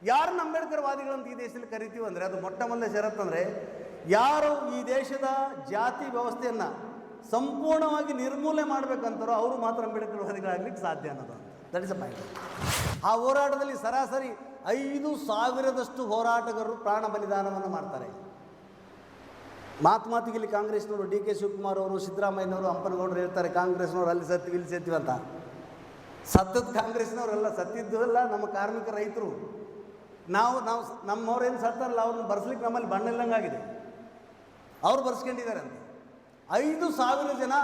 ಯಾರನ್ನ ಅಂಬೇಡ್ಕರ್ ವಾದಿಗಳಂತ ಈ ದೇಶದಲ್ಲಿ ಕರಿತೀವಿ ಅಂದರೆ ಅದು ಮೊಟ್ಟ ಮೊದಲ ಷರತ್ತಂದರೆ ಯಾರು ಈ ದೇಶದ ಜಾತಿ ವ್ಯವಸ್ಥೆಯನ್ನು ಸಂಪೂರ್ಣವಾಗಿ ನಿರ್ಮೂಲನೆ ಮಾಡಬೇಕಂತಾರೋ ಅವರು ಮಾತ್ರ ಅಂಬೇಡ್ಕರ್ ವಾದಿಗಳಾಗಲಿಕ್ಕೆ ಸಾಧ್ಯ ಅನ್ನೋದು. That is a point. ಆ ಹೋರಾಟದಲ್ಲಿ ಸರಾಸರಿ 5,000ದಷ್ಟು ಹೋರಾಟಗಾರರು ಪ್ರಾಣ ಬಲಿದಾನವನ್ನು ಮಾಡ್ತಾರೆ. ಮಾತಿಗೆ ಇಲ್ಲಿ ಕಾಂಗ್ರೆಸ್ನವರು ಡಿ ಕೆ ಶಿವಕುಮಾರ್ ಅವರು, ಸಿದ್ದರಾಮಯ್ಯನವರು, ಹಂಪನಗೌಡರು ಹೇಳ್ತಾರೆ ಕಾಂಗ್ರೆಸ್ನವರು ಅಲ್ಲಿ ಸತ್ತೀವಿ ಇಲ್ಲಿ ಸತ್ತೀವಿ ಅಂತ. ಸತ್ತದ್ದು ಕಾಂಗ್ರೆಸ್ನವರೆಲ್ಲ, ಸತ್ತಿದ್ದೆಲ್ಲ ನಮ್ಮ ಕಾರ್ಮಿಕ ರೈತರು. ನಾವು ನಮ್ಮವ್ರೇನು ಸತ್ತಾರಲ್ಲ ಅವ್ರನ್ನ ಬರ್ಸ್ಲಿಕ್ಕೆ ನಮ್ಮಲ್ಲಿ ಬಣ್ಣ ಇಲ್ಲಂಗಾಗಿದೆ. ಅವ್ರು ಬರ್ಸ್ಕೊಂಡಿದ್ದಾರೆ ಅಂತ. 5,000 ಜನ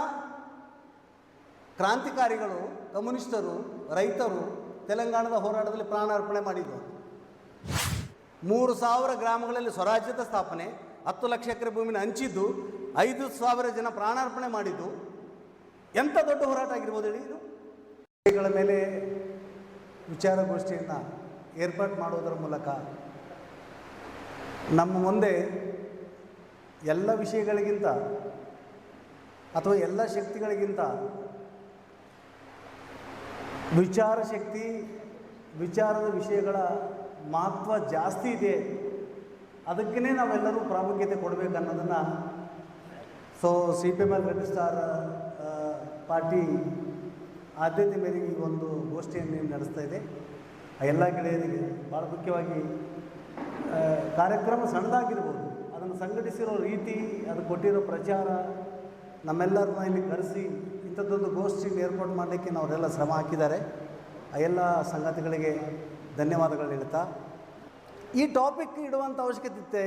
ಕ್ರಾಂತಿಕಾರಿಗಳು, ಕಮ್ಯುನಿಸ್ಟರು, ರೈತರು ತೆಲಂಗಾಣದ ಹೋರಾಟದಲ್ಲಿ ಪ್ರಾಣಾರ್ಪಣೆ ಮಾಡಿದ್ದು. 3,000 ಗ್ರಾಮಗಳಲ್ಲಿ ಸ್ವರಾಜ್ಯದ ಸ್ಥಾಪನೆ, 10 ಲಕ್ಷ ಎಕರೆ ಭೂಮಿನ ಹಂಚಿದ್ದು, 5,000 ಜನ ಪ್ರಾಣಾರ್ಪಣೆ ಮಾಡಿದ್ದು ಎಂಥ ದೊಡ್ಡ ಹೋರಾಟ ಆಗಿರ್ಬೋದು ಹೇಳಿ. ಇದು ವಿಷಯಗಳ ಮೇಲೆ ವಿಚಾರಗೋಷ್ಠಿಯನ್ನು ಏರ್ಪಾಡು ಮಾಡುವುದರ ಮೂಲಕ ನಮ್ಮ ಮುಂದೆ ಎಲ್ಲ ವಿಷಯಗಳಿಗಿಂತ ಅಥವಾ ಎಲ್ಲ ಶಕ್ತಿಗಳಿಗಿಂತ ವಿಚಾರ ಶಕ್ತಿ, ವಿಚಾರದ ವಿಷಯಗಳ ಮಹತ್ವ ಜಾಸ್ತಿ ಇದೆ. ಅದಕ್ಕೇ ನಾವೆಲ್ಲರೂ ಪ್ರಾಮುಖ್ಯತೆ ಕೊಡಬೇಕನ್ನೋದನ್ನು CPML ರೆಜಿಸ್ಟ್ರಾರ್ ಪಾರ್ಟಿ ಆದ್ಯತೆ ಮೇರೆಗೆ ಈ ಒಂದು ಗೋಷ್ಠಿಯನ್ನು ನಡೆಸ್ತಾ ಇದೆ. ಎಲ್ಲ ಗೆಳೆಯರಿಗೆ ಭಾಳ ಮುಖ್ಯವಾಗಿ ಕಾರ್ಯಕ್ರಮ ಸಣ್ಣದಾಗಿರ್ಬೋದು, ಅದನ್ನು ಸಂಘಟಿಸಿರೋ ರೀತಿ, ಅದು ಕೊಟ್ಟಿರೋ ಪ್ರಚಾರ, ನಮ್ಮೆಲ್ಲರನ್ನ ಇಲ್ಲಿ ಕರೆಸಿ ಇಂಥದ್ದೊಂದು ಗೋಷ್ಠಿಯನ್ನು ಏರ್ಪಾಡು ಮಾಡಲಿಕ್ಕೆ ಅವರೆಲ್ಲ ಶ್ರಮ ಹಾಕಿದ್ದಾರೆ. ಆ ಎಲ್ಲ ಸಂಗತಿಗಳಿಗೆ ಧನ್ಯವಾದಗಳು ಹೇಳ್ತಾ, ಈ ಟಾಪಿಕ್ ಇಡುವಂಥ ಅವಶ್ಯಕತೆ ಇತ್ತೆ.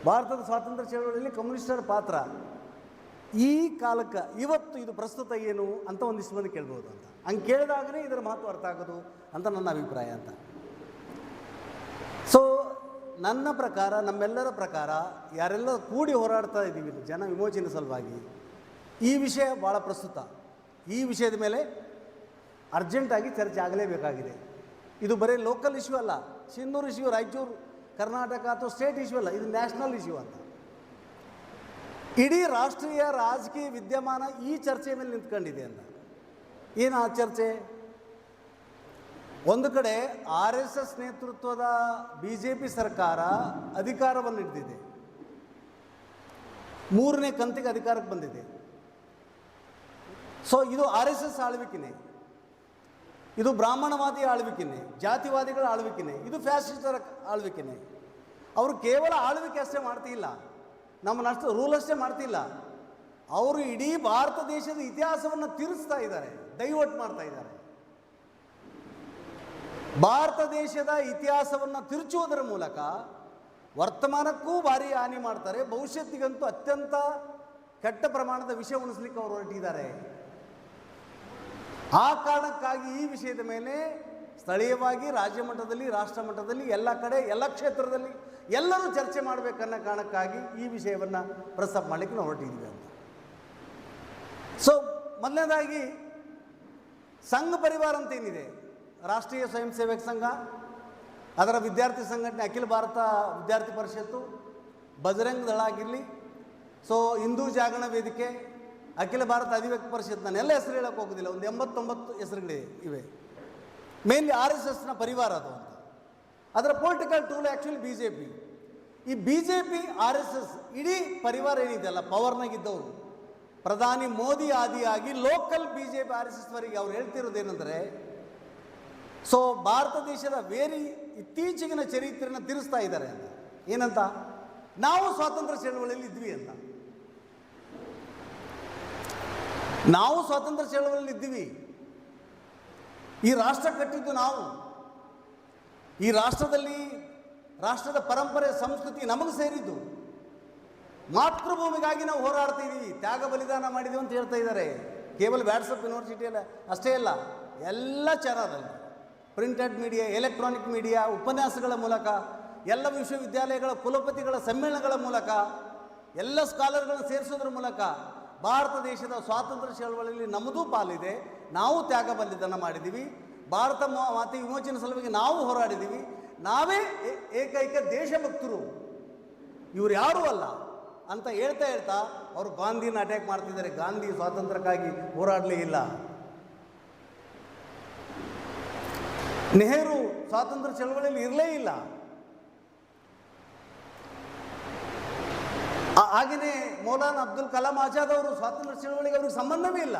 ಭಾರತದ ಸ್ವಾತಂತ್ರ್ಯ ಚಳವಳಿಯಲ್ಲಿ ಕಮ್ಯುನಿಸ್ಟರ ಪಾತ್ರ ಈ ಕಾಲಕ್ಕೆ ಇವತ್ತು ಇದು ಪ್ರಸ್ತುತ ಏನು ಅಂತ ಒಂದಿಷ್ಟು ಮಂದಿ ಕೇಳ್ಬೋದು ಅಂತ. ಹಂಗೆ ಕೇಳಿದಾಗಲೇ ಇದರ ಮಹತ್ವ ಅರ್ಥ ಆಗೋದು ಅಂತ ನನ್ನ ಅಭಿಪ್ರಾಯ ಅಂತ. ಸೊ ನನ್ನ ಪ್ರಕಾರ, ನಮ್ಮೆಲ್ಲರ ಪ್ರಕಾರ, ಯಾರೆಲ್ಲ ಕೂಡಿ ಹೋರಾಡ್ತಾ ಇದ್ದೀವಿ ಜನ ವಿಮೋಚನೆ ಸಲುವಾಗಿ, ಈ ವಿಷಯ ಭಾಳ ಪ್ರಸ್ತುತ. ಈ ವಿಷಯದ ಮೇಲೆ ಅರ್ಜೆಂಟಾಗಿ ಚರ್ಚೆ ಆಗಲೇಬೇಕಾಗಿದೆ. ಇದು ಬರೀ ಲೋಕಲ್ ಇಶ್ಯೂ ಅಲ್ಲ, ಸಿನ್ನೂರು ಇಶ್ಯೂ, ರಾಯಚೂರು, ಕರ್ನಾಟಕ ಅಥವಾ ಸ್ಟೇಟ್ ಇಶ್ಯೂ ಅಲ್ಲ, ಇದು ನ್ಯಾಷನಲ್ ಇಶ್ಯೂ ಅಂತ. ಇಡೀ ರಾಷ್ಟ್ರೀಯ ರಾಜಕೀಯ ವಿದ್ಯಮಾನ ಈ ಚರ್ಚೆ ಮೇಲೆ ನಿಂತ್ಕೊಂಡಿದೆ ಅಂತ. ಏನು ಆ ಚರ್ಚೆ? ಒಂದು ಕಡೆ RSS ನೇತೃತ್ವದ BJP ಸರ್ಕಾರ ಅಧಿಕಾರವನ್ನು ಹಿಡಿದಿದೆ, 3ನೇ ಕಂತಿಗೆ ಅಧಿಕಾರಕ್ಕೆ ಬಂದಿದೆ. ಸೊ ಇದು RSS ಆಳ್ವಿಕೆನೇ, ಇದು ಬ್ರಾಹ್ಮಣವಾದಿ ಆಳ್ವಿಕೆನೇ, ಜಾತಿವಾದಿಗಳ ಆಳ್ವಿಕೆನೇ, ಇದು ಫ್ಯಾಸಿಸ್ಟರ ಆಳ್ವಿಕೆನೇ. ಅವರು ಕೇವಲ ಆಳ್ವಿಕೆ ಅಷ್ಟೇ ಮಾಡ್ತಿಲ್ಲ, ನಮ್ಮನ್ನಷ್ಟು ರೂಲ್ ಅಷ್ಟೇ ಮಾಡ್ತಿಲ್ಲ, ಅವರು ಇಡೀ ಭಾರತ ದೇಶದ ಇತಿಹಾಸವನ್ನು ತಿರುಗಿಸ್ತಾ ಇದ್ದಾರೆ, ಡೈವರ್ಟ್ ಮಾಡ್ತಾ ಇದ್ದಾರೆ. ಭಾರತ ದೇಶದ ಇತಿಹಾಸವನ್ನು ತಿರುಚುವುದರ ಮೂಲಕ ವರ್ತಮಾನಕ್ಕೂ ಭಾರಿ ಹಾನಿ ಮಾಡ್ತಾರೆ, ಭವಿಷ್ಯತ್ತಿಗಂತೂ ಅತ್ಯಂತ ಕೆಟ್ಟ ಪ್ರಮಾಣದ ವಿಷ ಉಣಿಸ್ಲಿಕ್ಕೆ ಅವರು ಹೊರಟಿದ್ದಾರೆ. ಆ ಕಾರಣಕ್ಕಾಗಿ ಈ ವಿಷಯದ ಮೇಲೆ ಸ್ಥಳೀಯವಾಗಿ, ರಾಜ್ಯ ಮಟ್ಟದಲ್ಲಿ, ರಾಷ್ಟ್ರ ಮಟ್ಟದಲ್ಲಿ, ಎಲ್ಲ ಕಡೆ, ಎಲ್ಲ ಕ್ಷೇತ್ರದಲ್ಲಿ ಎಲ್ಲರೂ ಚರ್ಚೆ ಮಾಡಬೇಕನ್ನೋ ಕಾರಣಕ್ಕಾಗಿ ಈ ವಿಷಯವನ್ನು ಪ್ರಸ್ತಾಪ ಮಾಡಲಿಕ್ಕೆ ನಾವು ಹೊರಟಿದ್ದೀವಿ ಅಂತ. ಸೊ ಮೊದಲನೇದಾಗಿ ಸಂಘ ಪರಿವಾರ ಅಂತ ಏನಿದೆ, ರಾಷ್ಟ್ರೀಯ ಸ್ವಯಂ ಸೇವಕ ಸಂಘ, ಅದರ ವಿದ್ಯಾರ್ಥಿ ಸಂಘಟನೆ ಅಖಿಲ ಭಾರತ ವಿದ್ಯಾರ್ಥಿ ಪರಿಷತ್ತು, ಬಜರಂಗ ದಳ ಆಗಿರಲಿ, ಸೊ ಹಿಂದೂ ಜಾಗರಣ ವೇದಿಕೆ, ಅಖಿಲ ಭಾರತ ಅಧಿವ್ಯಕ್ತಿ ಪರಿಷತ್, ನಾನೆಲ್ಲ ಹೆಸರು ಹೇಳೋಕ್ಕೆ ಹೋಗೋದಿಲ್ಲ, ಒಂದು 89 ಹೆಸರುಗಳಿವೆ ಇವೆ. ಮೇನ್ಲಿ RSSನ ಪರಿವಾರ ಅದು ಅಂತ. ಅದರ ಪೊಲಿಟಿಕಲ್ ಟೂಲ್ ಆ್ಯಕ್ಚುಲಿ BJP. ಈ BJP RSS ಇಡೀ ಪರಿವಾರ ಏನಿದೆಯಲ್ಲ, ಪವರ್ನಾಗಿದ್ದವರು, ಪ್ರಧಾನಿ ಮೋದಿ ಆದಿಯಾಗಿ ಲೋಕಲ್ BJP RSSವರೆಗೆ ಅವ್ರು ಹೇಳ್ತಿರೋದೇನೆಂದರೆ, ಸೊ ಭಾರತ ದೇಶದ ಇತ್ತೀಚೆಗಿನ ಚರಿತ್ರೆಯನ್ನು ತಿರುಸ್ತಾ ಇದ್ದಾರೆ ಅಂತ. ಏನಂತ? ನಾವು ಸ್ವಾತಂತ್ರ್ಯ ಚಳವಳಿಯಲ್ಲಿ ಇದ್ವಿ ಅಂತ. ನಾವು ಸ್ವಾತಂತ್ರ್ಯ ಚಳವಳಿಯಲ್ಲಿ ಇದ್ದೀವಿ, ಈ ರಾಷ್ಟ್ರ ಕಟ್ಟಿದ್ದು ನಾವು, ಈ ರಾಷ್ಟ್ರದಲ್ಲಿ ರಾಷ್ಟ್ರದ ಪರಂಪರೆ ಸಂಸ್ಕೃತಿ ನಮಗೆ ಸೇರಿದ್ದು, ಮಾತೃಭೂಮಿಗಾಗಿ ನಾವು ಹೋರಾಡ್ತಾ ಇದ್ದೀವಿ, ತ್ಯಾಗ ಬಲಿದಾನ ಮಾಡಿದ್ದೀವಿ ಅಂತ ಹೇಳ್ತಾ ಇದ್ದಾರೆ. ಕೇವಲ ವ್ಯಾಟ್ಸಪ್ ಯೂನಿವರ್ಸಿಟಿಯಲ್ಲ ಅಷ್ಟೇ ಅಲ್ಲ, ಎಲ್ಲ ಚಾನಲಲ್ಲಿ, ಪ್ರಿಂಟೆಡ್ ಮೀಡಿಯಾ, ಎಲೆಕ್ಟ್ರಾನಿಕ್ ಮೀಡಿಯಾ, ಉಪನ್ಯಾಸಗಳ ಮೂಲಕ, ಎಲ್ಲ ವಿಶ್ವವಿದ್ಯಾಲಯಗಳ ಕುಲಪತಿಗಳ ಸಮ್ಮೇಳನಗಳ ಮೂಲಕ, ಎಲ್ಲ ಸ್ಕಾಲರ್ಗಳನ್ನು ಸೇರಿಸೋದ್ರ ಮೂಲಕ ಭಾರತ ದೇಶದ ಸ್ವಾತಂತ್ರ್ಯ ಚಳವಳಿಯಲ್ಲಿ ನಮ್ಮದೂ ಪಾಲಿದೆ. ನಾವು ತ್ಯಾಗ ಬಲಿದಾನ ಮಾಡಿದ್ದೀವಿ, ಭಾರತ ಮಾತೆ ವಿಮೋಚನೆ ಸಲುವಾಗಿ ನಾವು ಹೋರಾಡಿದ್ದೀವಿ, ನಾವೇ ಏಕೈಕ ದೇಶಭಕ್ತರು, ಇವರು ಯಾರೂ ಅಲ್ಲ ಅಂತ ಹೇಳ್ತಾ ಅವರು ಗಾಂಧಿನ ಅಟ್ಯಾಕ್ ಮಾಡ್ತಿದ್ದಾರೆ. ಗಾಂಧಿ ಸ್ವಾತಂತ್ರ್ಯಕ್ಕಾಗಿ ಹೋರಾಡಲೇ ಇಲ್ಲ. ನೆಹರು ಸ್ವಾತಂತ್ರ್ಯ ಚಳವಳಿಯಲ್ಲಿ ಇರಲೇ ಇಲ್ಲ. ಹಾಗೆಯೇ ಮೌಲಾನಾ ಅಬ್ದುಲ್ ಕಲಾಂ ಆಜಾದ್ ಅವರು ಸ್ವಾತಂತ್ರ್ಯ ಚಳವಳಿಗೆ ಅವ್ರಿಗೆ ಸಂಬಂಧವೇ ಇಲ್ಲ.